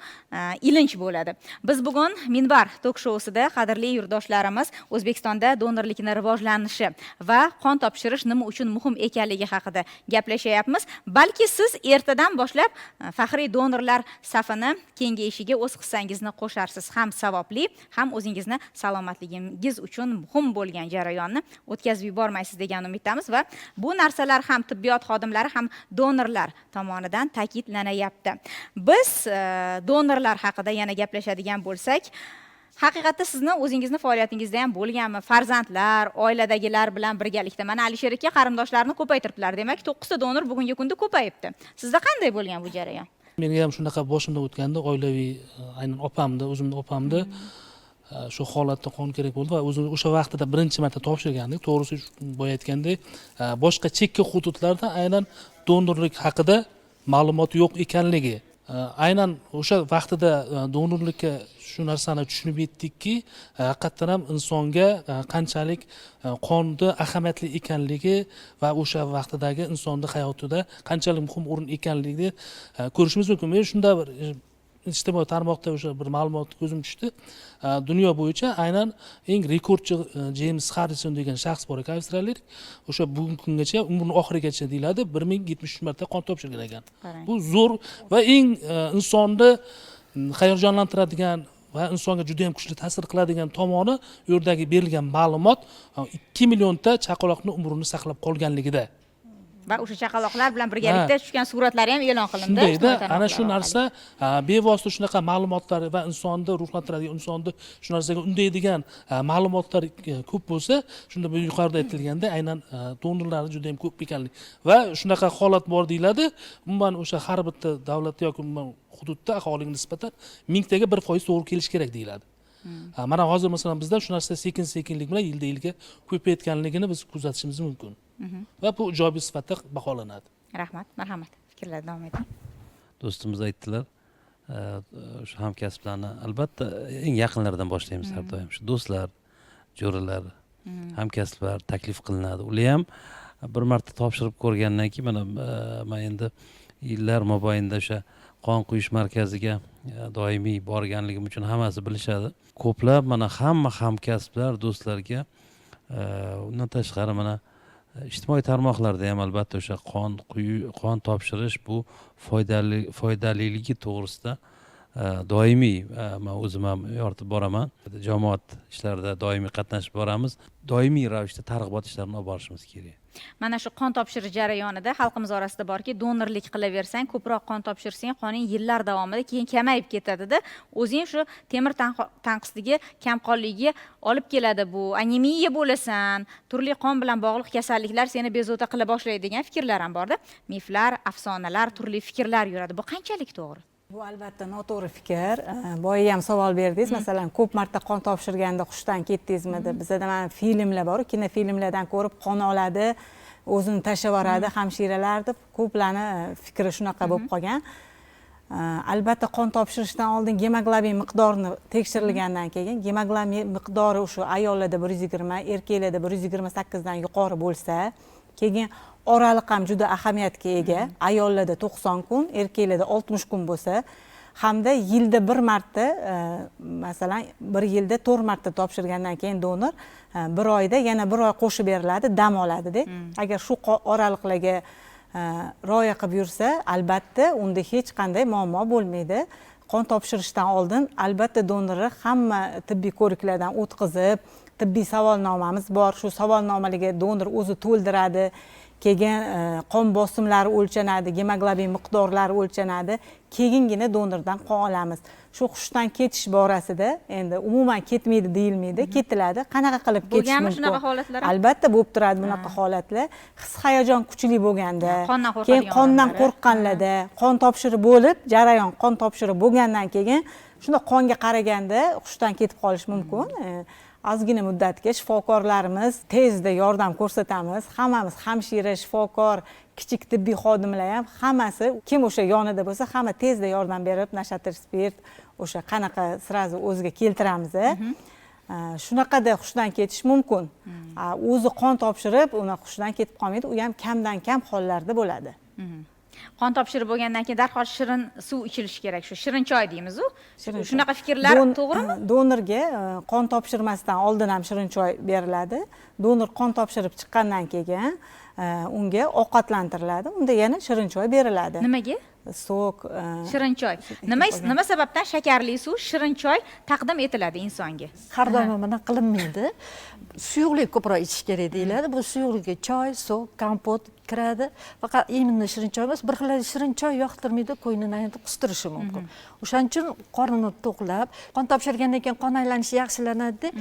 ilinj bo'ladi. Biz bugun Minbar tok-shousida qadrli yurtdoshlarimiz O'zbekistonda donorlikni rivojlanishi va qon topshirish nima uchun muhim ekanligi haqida gaplashyapmiz. Balki siz ertadan boshlab faxriy donorlar safini kengayishiga o'z hissangizni qo'sharsiz. Ham savobli, ham o'zingizni salomatligingiz uchun muhim bo'lgan jarayonni o'tkazib yubormaysiz degan umiddamiz va bu narsalar ham tibbiyot xodimlari ham donorlar tomonidan ta'kidlanayapti. Biz donorlar haqida yana gaplashadigan bo'lsak, haqiqatda sizni o'zingizni faoliyatingizda ham bo'lganmi? Farzandlar, oiladagilar bilan birgalikda. Mana Alisher aka qarindoshlarni ko'paytiribdilar. Demak, 9 ta donor bugungi kunda ko'payibdi. Sizda qanday bo'lgan bu jarayon? Menga ham shunaqa boshimda o'tganda oilaviy aynan opamni, o'zimni opamni shu holatda qon kerak bo'ldi va o'zim o'sha vaqtida birinchi marta topshirgandik. To'g'risi boya aytgandek, boshqa chekka hududlarda aynan donorlik haqida ma'lumot yo'q ekanligi. Aynan o'sha vaqtida donorlikka shu narsani tushunib yetdikki, haqiqatdan ham insonga qanchalik qonni ahamiyatli ekanligi va o'sha vaqtidagi insonni hayotida qanchalik muhim o'rin ekanligini ko'rishimiz mumkin. Men shunda bir ijtimoiy tarmoqda o'sha bir ma'lumot ko'zim tushdi. Dunyo bo'yicha aynan eng rekordchi James Harrison degan shaxs bor ekan, avstraliyalik. O'sha bugungi kungacha umrining oxirigacha deyiladi 1073 marta qon topshirgan ekan. Bu zo'r va eng insonni hayajonlantiradigan va insonga juda ham kuchli ta'sir qiladigan tomoni u yerdagi berilgan ma'lumot 2 millionta chaqaloqning umrini saqlab qolganligida. Va o'sha chaqaloqlar bilan birgalikda tushgan suratlari ham e'lon qilindi. Shundayda ana shu narsa bevosita shunaqa ma'lumotlar va insonni ruhlantiradigan, insonni shu narsaga undaydigan ma'lumotlar ko'p bo'lsa, shunda bu yuqorida aytilganda aynan donorlarning juda ham ko'p ekanligi va shunaqa holat bor deyiladi. Umuman o'sha har bitta davlat yoki hududda aholiga nisbatan 1000 taga 1% to'g'ri kelish kerak deyiladi. Mana hozir masalan bizda shu narsa sekin-sekinlik bilan yildan-yilga ko'payayotganligini biz kuzatishimiz mumkin. Va bu ijobiy sifatda baholanadi. Rahmat, marhamat. Fikrlar davom eting. Do'stimiz aytdilar, shu hamkasblarni albatta eng yaqinlaridan boshlaymiz har doim. Shu do'stlar, jo'ralar, hamkasblar taklif qilinadi. Ular ham bir marta topshirib ko'rgandan keyin mana men endi yillar mobaynida o'sha qon quyish markaziga doimiy borganligim uchun hammasi bilishadi. Ko'plab mana hamma hamkasblar, do'stlarga undan tashqari mana ijtimoiy tarmoqlarda ham albatta o'sha qon topshirish bu foydaliligi to'g'risida doimiy men o'zim ham yoritib boraman. Jamoat ishlarida doimiy qatnashib boramiz. Doimiy ravishda targ'ibot ishlarini olib borishimiz kerak. Mana shu qon topshirish jarayonida xalqimiz orasida borki, donorlik qilaversang, ko'proq qon topshirsang, qoning yillar davomida keyin kamayib ketadi-da. O'zing shu temir tanqisligi, kamqonligiga olib keladi bu. Anemiya bo'lasan, turli qon bilan bog'liq kasalliklar seni bezovta qila boshlaydi degan fikrlar ham borda. Miflar, afsonalar, turli fikrlar yuradi. Bu qanchalik to'g'ri? Bu albatta noto'g'ri fikr. Boya ham savol berdingiz, masalan, ko'p marta qon topshirganda hushdan ketdingizmi deb. Bizda mana filmlar bor, kinofilmlardan ko'rib qon oladi, o'zini tashlab yuboradi hamshiralar deb ko'plarni fikri shunaqa bo'lib qolgan. Albatta qon topshirishdan oldin gemoglobin miqdorini tekshirilgandan keyin gemoglobin miqdori o'sha ayollarda 120, erkaklarda 128 dan yuqori bo'lsa, keyin oraliq ham juda ahamiyatga ega. Ayollarda 90 kun, erkaklarda 60 kun bo'lsa, hamda yilda bir marta, masalan, bir yilda 4 marta topshirgandan keyin donor bir oyda yana bir oy qo'shib beriladi, dam oladi-da. Agar shu oraliqlarga rioya qilib yursa, albatta unda hech qanday muammo bo'lmaydi. Qon topshirishdan oldin albatta donorni hamma tibbiy ko'riklardan o'tkazib, tibbiy savolnomamiz bor. Shu savolnomalarga donor o'zi to'ldiradi. Keyin qon bosimlari o'lchanadi, gemoglobin miqdorlari o'lchanadi, keyingina donordan qon olamiz. Shu hushdan ketish borasida endi umuman ketmaydi deyilmaydi, ketiladi. Qanaqa qilib ketish mumkin? Bo'lganmi shunaqa holatlar? Albatta bo'lib turadi bunaqa holatlar. His-hayajon kuchli bo'lganda, keyin qondan qo'rqqanlarda, qon topshirib bo'lib, jarayon qon topshirib bo'lgandan keyin shunda qonga qaraganda hushdan ketib qolish mumkin. ozgina muddatga shifokorlarimiz tezda yordam ko'rsatamiz. Hammamiz hamshira, shifokor, kichik tibbiy xodimlar ham hammasi kim o'sha yonida bo'lsa, hamma tezda yordam berib, nashatir spirt o'sha qanaqa srazu o'ziga keltiramiz. Shunaqada hushdan ketish mumkin. O'zi qon topshirib, uni hushdan ketib qolmaydi, u ham kamdan kam hollarda bo'ladi. Qon topshirib bo'lgandan keyin darhol shirin suv ichilishi kerak, shu shirin choy deymiz-u. Shunaqa fikrlar to'g'rimi? Donorga qon topshirmasdan oldin ham shirin choy beriladi. Donor qon topshirib chiqqandan keyin unga ovqatlantiriladi. Unda yana shirin choy beriladi. Nimaga? Sok, shirin choy. Nima sababdan shakarli suv, shirin choy taqdim etiladi insonga? Har doim buni qilinmaydi. Suyuqlik ko'proq ichish kerak deyiladi. Bu suyuqlikka choy, sok, kompot kiradi. Faqat именно shirin choy emas, bir xil shirin choy yoqtirmaydi, qo'ynini qustirishi mumkin. O'shaning uchun qornini to'qlab, qon topshirgandan keyin qon aylanishi yaxshilanadi,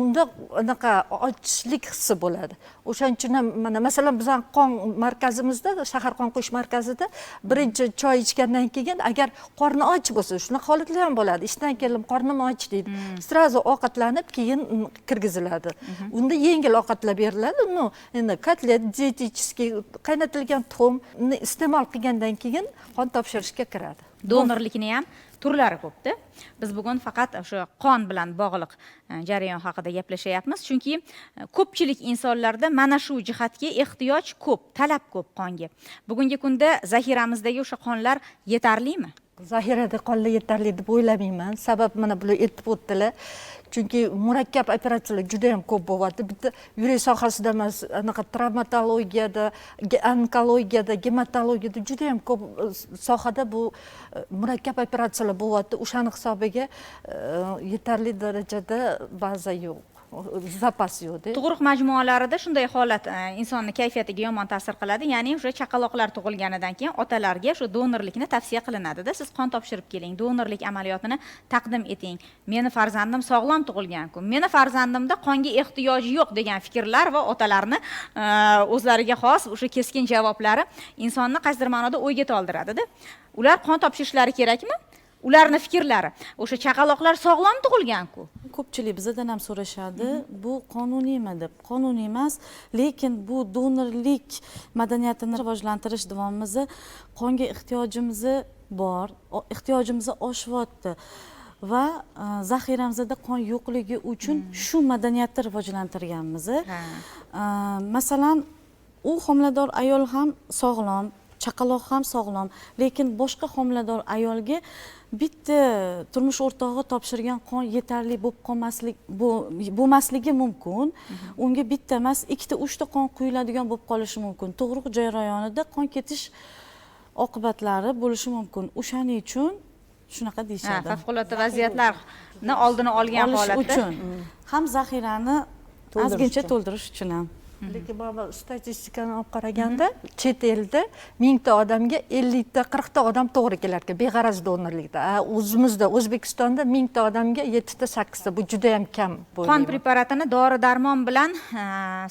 unda unaqa ochlik hissi bo'ladi. O'shaning uchun ham mana masalan bizning qon markazimizda, shahar qon quyish markazida birinchi choy ichgandan keyin agar qorni och bo'lsa, shunaqa holatlar ham bo'ladi. Ishdan kelib qornim och deydi. Srazu ovqatlanib keyin kirgiziladi. Unda yengil ovqatlar beriladi. Endi kotlet, dietический qaynatilgan tuxumni iste'mol qilgandan keyin qon topshirishga kiradi. Donorlikni ham turlari ko'pda. Biz bugun faqat o'sha qon bilan bog'liq jarayon haqida gaplashyapmiz, chunki ko'pchilik insonlarda mana shu jihatga ehtiyoj ko'p, talab ko'p qonga. Bugungi kunda zaxiramizdagi o'sha qonlar yetarlimi? Zaxirada qonlar yetarli deb o'ylamayman. Sabab mana bular aytib o'tdilar. Chunki murakkab operatsiyalar juda ham ko'p bo'lyapti. Bitta yurak sohasida emas, anaqa travmatologiyada, onkologiyada, gematologiyada juda ham ko'p sohada bu murakkab operatsiyalar bo'lyapti. O'shaning hisobiga yetarli darajada baza yo'q. Zapas yo'q. Tug'ruq majmualarida shunday holat insonning kayfiyatiga yomon ta'sir qiladi. Ya'ni o'sha chaqaloqlar tug'ilganidan keyin otalarga shu donorlikni tavsiya qilinadi-da. Siz qon topshirib keling, donorlik amaliyotini taqdim eting. Meni farzandim sog'lom tug'ilgan-ku. Meni farzandimda qonga ehtiyoji yo'q degan fikrlar va otalarni o'zlariga xos o'sha keskin javoblari insonni qaysidir ma'noda o'yga toldiradi-da. Ular qon topshirishlari kerakmi? Ularni fikrlari, o'sha chaqaloqlar sog'lom tug'ilgan-ku. Ko'pchilik bizdan ham so'rashadi, bu qonuniymi deb. Qonuniy emas, lekin bu donorlik madaniyatini rivojlantirish davomimizda qonga ehtiyojimiz bor, ehtiyojimiz oshyapti va zaxiramizda qon yo'qligi uchun shu madaniyatni rivojlantirganmiz. Masalan, u homilador ayol ham sog'lom, chaqaloq ham sog'lom, lekin boshqa homilador ayolga bitta turmush o'rtog'i topshirgan qon yetarli bo'lmasligi mumkin. Unga bitta emas, ikkita, uchta qon quyiladigan bo'lib qolishi mumkin. Tug'ruq jarayonida qon ketish oqibatlari bo'lishi mumkin. O'shaning uchun shunaqa deyishadi. Favqulodda vaziyatlarni oldini olgan holatda uchun ham zaxirani ozgincha to'ldirish uchun ham. Lekin baba statistikani olib qaraganda, chet elda 1000 ta odamga 50 ta, 40 ta odam to'g'ri kelar ekan beg'araz donorlikda. O'zimizda O'zbekistonda 1000 ta odamga 7 ta, 8 ta. Bu juda ham kam bo'ladi. Qon preparatini dori-darmon bilan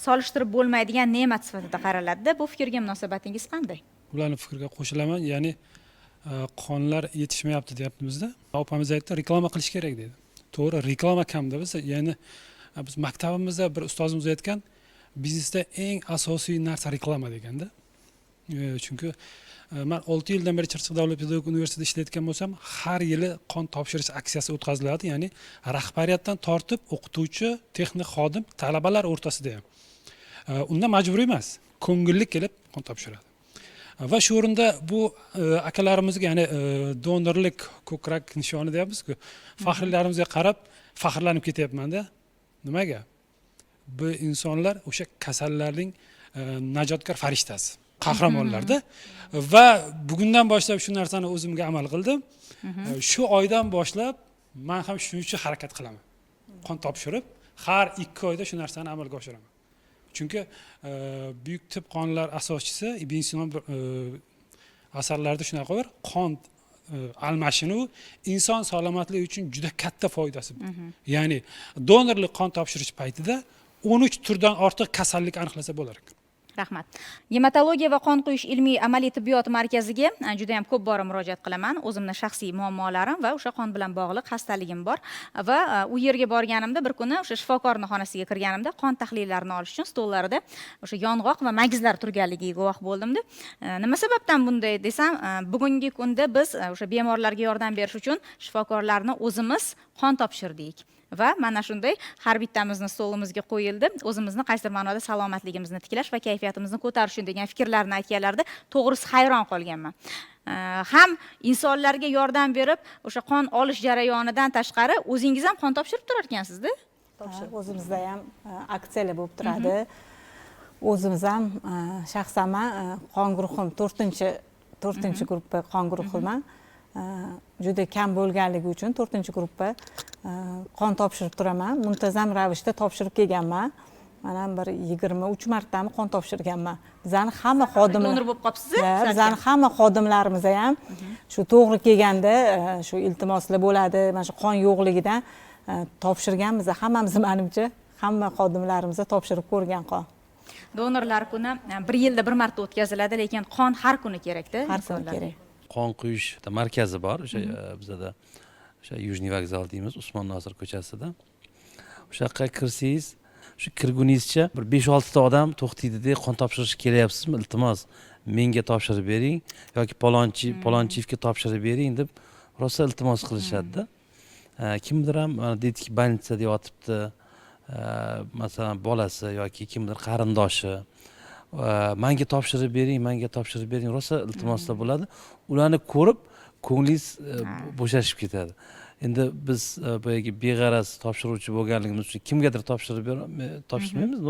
solishtirib bo'lmaydigan ne'mat sifatida qaraladi-da. Bu fikrga munosabatingiz qanday? Ularning fikriga qo'shilaman. Ya'ni qonlar yetishmayapti deyapmizda. Opamiz aytdi, reklama qilish kerak dedi. To'g'ri, reklama kamda biz, ya'ni biz maktabimizda bir ustozimiz aytgan, biznesda eng asosiy narsa reklama deganda. Chunki men 6 yildan beri Chirchiq davlat pedagogik universitetida ishlayotgan bo'lsam, har yili qon topshirish aksiyasi o'tkaziladi. Ya'ni rahbariyatdan tortib o'qituvchi, texnik xodim, talabalar o'rtasida ham. Unda majburiy emas, ko'ngilli kelib qon topshiradi. Va shu o'rinda bu akalarimizga, ya'ni donorlik ko'krak nishoni deyapmiz-ku, faxriylarimizga qarab faxrlanib ketyapman-da. Nimaga? Bu insonlar o'sha kasallarning najotkor farishtasi, qahramonlarda. Va bugundan boshlab shu narsani o'zimga amal qildim. Shu oydan boshlab men ham shuning uchun harakat qilaman. Qon topshirib, har 2 oyda shu narsani amalga oshiraman. Chunki buyuk tib qonlar asoschisi Ibn Sino asarlarida shunaqa bor, qon almashinuv inson salomatligi uchun juda katta foydasi bor. Ya'ni donorlik qon topshirish paytida 13 turdan ortiq kasallik aniqlasa bo'lar ekan. Rahmat. Gematologiya va qon quyish ilmiy amaliy tibbiyot markaziga juda ham ko'p bora murojaat qilaman. O'zimning shaxsiy muammolarim va o'sha qon bilan bog'liq xastaligim bor va u yerga borganimda bir kuni o'sha shifokorning xonasiga kirganimda qon tahlillarini olish uchun stollarida o'sha yong'oq va magizlar turganligiga guvoh bo'ldimda. Nima sababdan bunday desam, bugungi kunda biz o'sha bemorlarga yordam berish uchun shifokorlarni o'zimiz qon topshirdik. Va mana shunday har bittamizni stolimizga qo'yildi. O'zimizni qaysidir ma'noda salomatligimizni tiklash va kayfiyatimizni ko'tarish uchun degan fikrlarni aytganlarida to'g'risi hayron qolganman. Ham insonlarga yordam berib, o'sha qon olish jarayonidan tashqari o'zingiz ham qon topshirib turar ekansiz-da? O'zimizda ham aksiyalar bo'lib turadi. O'zimiz ham shaxsan men qon guruhim 4-chi guruhda qon guruhiman. Juda kam bo'lganligi uchun 4-chi guruhda qon topshirib turaman. Muntazam ravishda topshirib kelganman. Mana bir 23 martami qon topshirganman. Bizning hamma xodimlar donor bo'lib qolibsiz? Bizning hamma xodimlarimiz ham shu to'g'ri kelganda shu iltimoslar bo'ladi. Mana shu qon yo'qligidan topshirganmiz. Hammamiz menimcha hamma xodimlarimiz topshirib ko'rgan qon. Donorlar kuni bir yilda bir marta o'tkaziladi, lekin qon har kuni kerak-da. Har kuni kerak. Qon quyish markazi bor o'sha bizada o'sha Yujniy vokzal deymiz, Usmon Nosir ko'chasida. O'sha yoqqa kirsangiz, shu kirguningizcha bir 5-6 ta odam to'xtaydi-da, qon topshirish kelyapsizmi? Iltimos, menga topshirib bering yoki palonchivga topshirib bering deb rosa iltimos qilishadi-da. Kimdir ham deydik больницада yotibdi, masalan bolasi yoki kimdir qarindoshi, menga topshirib bering, rosa iltimoslar bo'ladi. Ularni ko'rib ko'nglingiz bo'shashib ketadi. Endi biz boyagi beg'araz topshiruvchi bo'lganligimiz uchun kimgadir topshirmaymiz,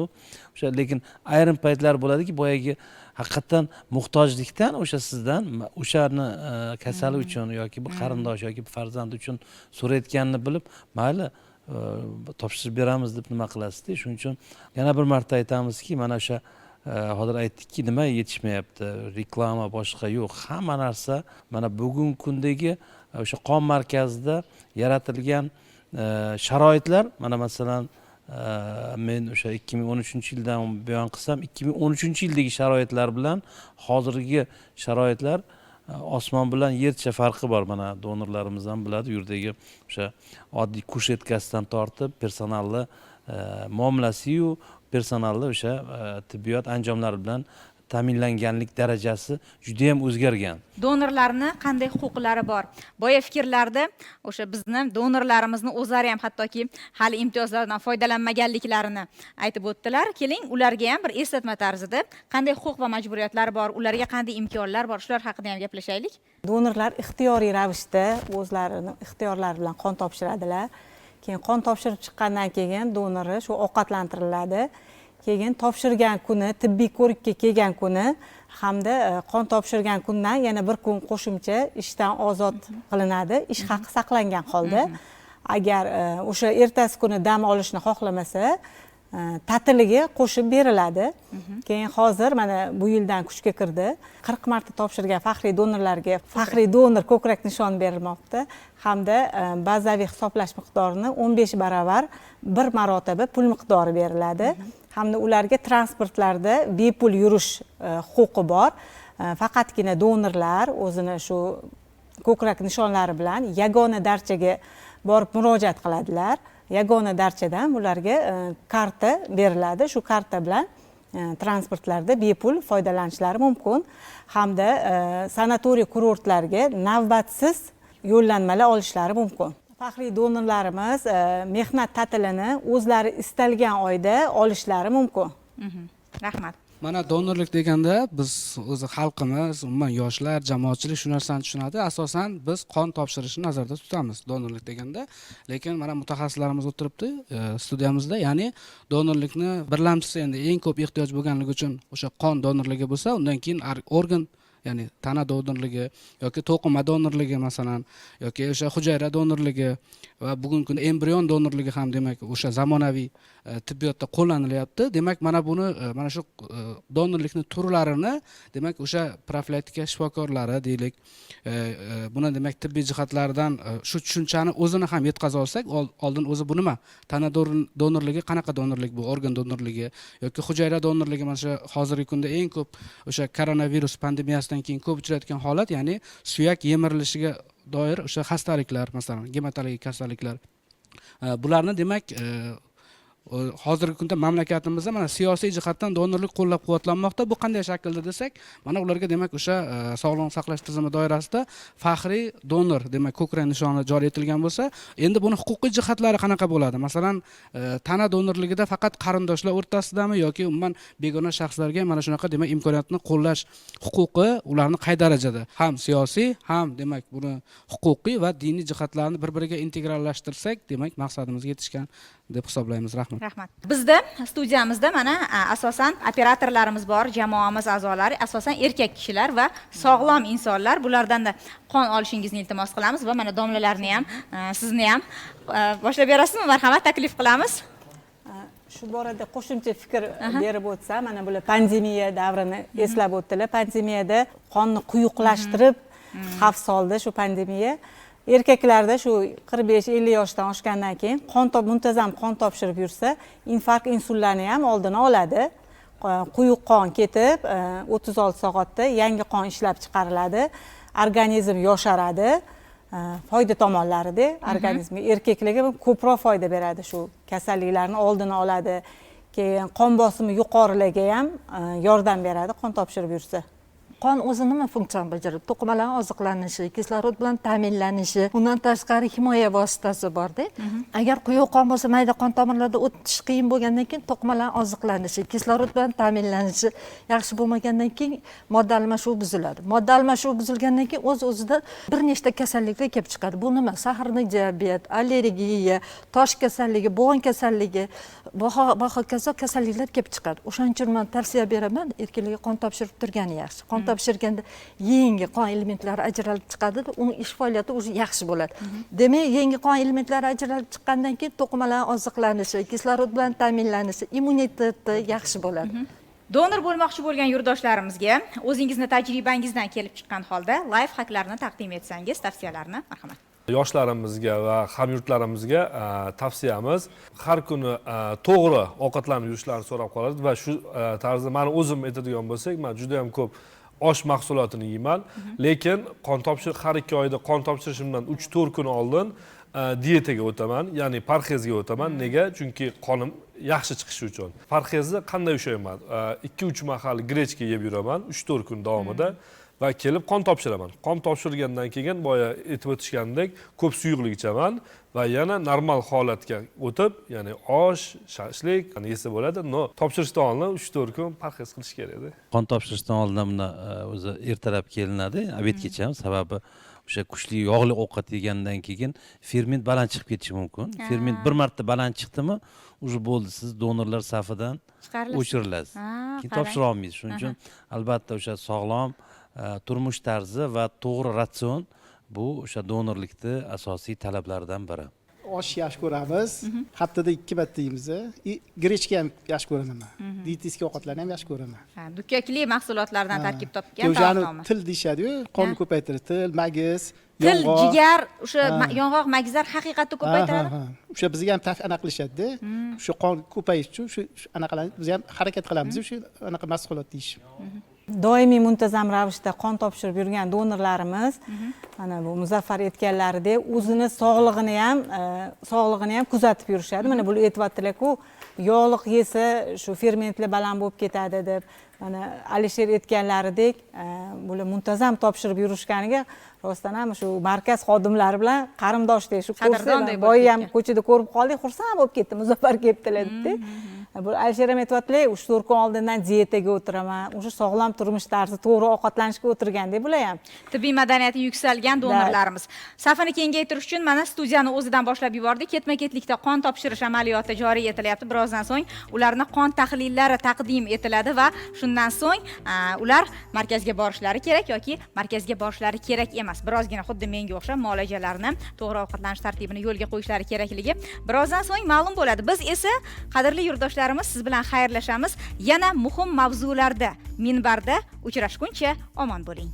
o'sha lekin ayrim paytlar bo'ladiki, boyagi haqiqatan muhtojlikdan o'sha sizdan o'shani kasali uchun yoki bir qarindosh yoki bir farzandi uchun so'rayotganini bilib, mayli topshirib beramiz deb nima qilasizda. Shuning uchun yana bir marta aytamizki, mana o'sha hozir aytdikki, nima yetishmayapti, reklama boshqa yo'q. Hamma narsa mana bugungi kundagi o'sha qon markazida yaratilgan sharoitlar, mana masalan men o'sha 2013-yildan buyon qilsam, 2013-yildagi sharoitlar bilan hozirgi sharoitlar osmon bilan yercha farqi bor. Mana donorlarimiz ham biladi, u yerdagi o'sha oddiy kushetkasidan tortib personalni muomalasi-yu personalni o'sha tibbiyot anjomlari bilan ta'minlanganlik darajasi juda ham o'zgargan. Donorlarni qanday huquqlari bor? Boya fikrlarda o'sha bizni donorlarimizni o'zlari ham hattoki hali imtiyozlardan foydalanmaganliklarini aytib o'tdilar. Keling, ularga ham bir eslatma tarzida qanday huquq va majburiyatlari bor, ularga qanday imkonlar bor, shular haqida ham gaplashaylik. Donorlar ixtiyoriy ravishda o'zlarining ixtiyorlari bilan qon topshiradilar. Keyin qon topshirib chiqqandan keyin donori shu ovqatlantiriladi. Keyin topshirgan kuni, tibbiy ko'rikka kelgan kuni hamda qon topshirgan kundan yana bir kun qo'shimcha ishdan ozod qilinadi. Ish haqi saqlangan holda. Agar o'sha ertasi kuni dam olishni xohlamasa, ta'tiliga qo'shib beriladi. Keyin hozir mana bu yildan kuchga kirdi. 40 marta topshirgan faxriy donorlarga faxriy donor ko'krak nishoni berilmoqda hamda bazaviy hisoblash miqdorini 15 barobar bir marotaba pul miqdori beriladi. Hamda ularga transportlarda bepul yurish huquqi bor. Faqatgina donorlar o'zini shu ko'krak nishonlari bilan yagona darchaga borib murojaat qiladilar. Yagona darchadan ularga karta beriladi. Shu karta bilan transportlarda bepul foydalanishlari mumkin. Hamda sanatoriy kurortlarga navbatsiz yo'llanmalar olishlari mumkin. Faxriy donorlarimiz mehnat ta'tilini o'zlari istalgan oyda olishlari mumkin. Rahmat. Mana donorlik deganda biz o'zi xalqimiz, umuman yoshlar, jamoatchilik shu narsani tushunadi. Asosan biz qon topshirishni nazarda tutamiz donorlik deganda. Lekin mana mutaxassislarimiz o'tiribdi studiyamizda, ya'ni donorlikni birlamchisi endi eng ko'p ehtiyoj bo'lganligi uchun o'sha qon donorligi bo'lsa, undan keyin organ ya'ni tana donorligi yoki to'qima donorligi masalan yoki o'sha hujayra donorligi va bugungi kunda embrion donorligi ham demak o'sha zamonaviy tibbiyotda qo'llanilyapti. Demak, mana buni mana shu donorlikni turlarini demak o'sha profilaktika shifokorlari deylik, buni demak tibbiy jihatlaridan shu tushunchani o'zini ham yetkazib olsak, oldin o'zi bu nima? Tana donorligi qanaqa donorlik bu? Organ donorligi yoki hujayra donorligi mana shu hozirgi kunda eng ko'p o'sha koronavirus pandemiyasidan keyin ko'p uchrayotgan holat, ya'ni suyak yemirilishiga doir o'sha xastaliklar, masalan, gematologik kasalliklar. Bularni demak hozirgi kunda mamlakatimizda mana siyosiy jihatdan donorlik qo'llab-quvvatlanmoqda. Bu qanday shaklda desak, mana ularga demak o'sha sog'liqni saqlash tizimi doirasida faxriy donor demak ko'krak nishoni joriy etilgan bo'lsa, endi buni huquqiy jihatlari qanaqa bo'ladi? Masalan, tana donorligida faqat qarindoshlar o'rtasidami yoki umuman begona shaxslarga mana shunaqa demak imkoniyatni qo'llash huquqi ularni qay darajada? Ham siyosiy, ham demak buni huquqiy va diniy jihatlarni bir-biriga integrallashtirsak, demak maqsadimizga yetishgan deb hisoblaymiz. Rahmat. Bizda studiyamizda mana asosan operatorlarimiz bor, jamoamiz a'zolari asosan erkak kishilar va sog'lom insonlar. Bulardan da qon olishingizni iltimos qilamiz va mana domlalarni ham, sizni ham boshlab berasizmi? Marhamat, taklif qilamiz. Shu borada qo'shimcha fikr berib o'tsa, mana bular pandemiya davrini eslab o'tdilar. Pandemiyada qonni quyuqlashtirib xavf soldi shu pandemiya. Erkaklarda shu 45-50 yoshdan oshgandan keyin muntazam qon topshirib yursa, infarkt, insultlarni ham oldini oladi. Quyuq qon ketib, 36 soatda yangi qon ishlab chiqariladi. Organizm yosharadi. Foyda tomonlarida organizmga erkaklarga ko'proq foyda beradi. Shu kasalliklarni oldini oladi. Keyin qon bosimi yuqorilarga ham yordam beradi qon topshirib yursa. Qon o'zi nima funksiya bajaradi? To'qimalarning oziqlanishi, kislorod bilan ta'minlanishi, undan tashqari himoya vositasi bor-da. Agar quyuq qon bo'lsa, mayda qon tomirlarida o'tish qiyin bo'lgandan keyin to'qimalarning oziqlanishi, kislorod bilan ta'minlanishi yaxshi bo'lmagandan keyin modda almashuvi buziladi. Modda almashuvi buzilgandan keyin o'z-o'zida bir nechta kasalliklar kelib chiqadi. Bu nima? Saharli diabet, allergiya, tosh kasalligi, bo'g'in kasalligi, hokazo kasalliklar kelib chiqadi. O'shaning uchun men tavsiya beraman, erkaklarga qon topshirib turgani yaxshi. Qon topshirganda yangi qon elementlari ajralib chiqadi, uning ish faoliyati o'zi yaxshi bo'ladi. Demak, yangi qon elementlari ajralib chiqqandan keyin to'qimalar oziqlanishi, kislorod bilan ta'minlanishi, immuniteti yaxshi bo'ladi. Donor bo'lmoqchi bo'lgan yurtdoshlarimizga o'zingizni tajribangizdan kelib chiqqan holda life hacklarni taqdim etsangiz, tavsiyalarni, marhamat. Yoshlarimizga va hamyurtlarimizga tavsiyamiz har kuni to'g'ri ovqatlanib yurishlarini so'rab qoladi va shu tarzda meni o'zim aytadigan bo'lsak, men juda ham ko'p osh mahsulotini yeyman, lekin har 2 oyda qon topshirishimdan 3-4 kun oldin diyetaga o'taman, ya'ni parhezga o'taman. Nega? Chunki qonim yaxshi chiqishi uchun. Parhezda qanday ushlayman? 2-3 mahal grechka yeb yuraman 3-4 kun davomida va kelib qon topshiraman. Qon topshirgandan keyin boya aytib o'tishgandek ko'p suyuqlik ichaman va yana normal holatga o'tib, ya'ni osh, shashlik yesa bo'ladi. No, topshirishdan oldin 3-4 kun parhez qilish kerak. Qon topshirishdan oldin buni o'zi ertalab kelinadi, obedgacha, sababi o'sha kuchli yog'li ovqat yegandan keyin ferment baland chiqib ketishi mumkin. Ferment bir marta baland chiqdimi, уже bo'ldi, siz donorlar safidan o'chirilasiz. Keyin topshira olmaysiz. Shuning uchun albatta o'sha sog'lom turmush tarzi va to'g'ri ratsion bu o'sha donorlikning asosiy talablaridan biri. Osh yaxshi ko'ramiz. Haftada 2 marta yeymiz. Grechka ham yaxshi ko'raman. Dietetik ovqatlarni ham yaxshi ko'raman. Dukkakli mahsulotlardan tarkib topgan taomnoma. Til deyshadi-yu, qonni ko'paytiradi. Til, magiz, til, jigar, o'sha yong'oq, magizlar haqiqatda ko'paytiradi. O'sha bizga ham anaqa qilishadi-da. O'sha qon ko'payish uchun shu anaqalarni biz ham harakat qilamiz, o'sha anaqa mahsulot deyish. Doimiy muntazam ravishda qon topshirib yurgan donorlarimiz mana bu Muzaffar aytganlaridek o'zini sog'lig'ini ham kuzatib yurishadi. Mana buni aytibdilar-ku, yog'liq yesa shu fermentlar baland bo'lib ketadi deb. Mana Alisher aytganlaridek, bular muntazam topshirib yurishganiga rostdan ham shu markaz xodimlari bilan qarindoshday shu ko'rsa, boya ham ko'chada ko'rib qoldik, xursand bo'lib ketdi, Muzaffar kelibdilar deb. Bu Alisher ham aytyaptilar, 3-4 kun oldindan diyetaga o'tiraman, o'sha sog'lom turmush tarzi, to'g'ri ovqatlanishga o'tirganda bular ham. Tibbiy madaniyati yuksalgan donorlarimiz. Safini kengaytirish uchun mana studiyani o'zidan boshlab yubordik. Ketma-ketlikda qon topshirish amaliyoti joriy etilyapti. Birozdan so'ng ularni qon tahlillari taqdim etiladi va shundan so'ng ular markazga borishlari kerak yoki markazga borishlari kerak emas. Birozgina xuddi menga o'xshab muolajalarni, to'g'ri ovqatlanish tartibini yo'lga qo'yishlari kerakligi birozdan so'ng ma'lum bo'ladi. Biz esa qadrli yurtdoshlarimiz siz bilan xayrlashamiz. Yana muhim mavzularda minbarda uchrashguncha omon bo'ling.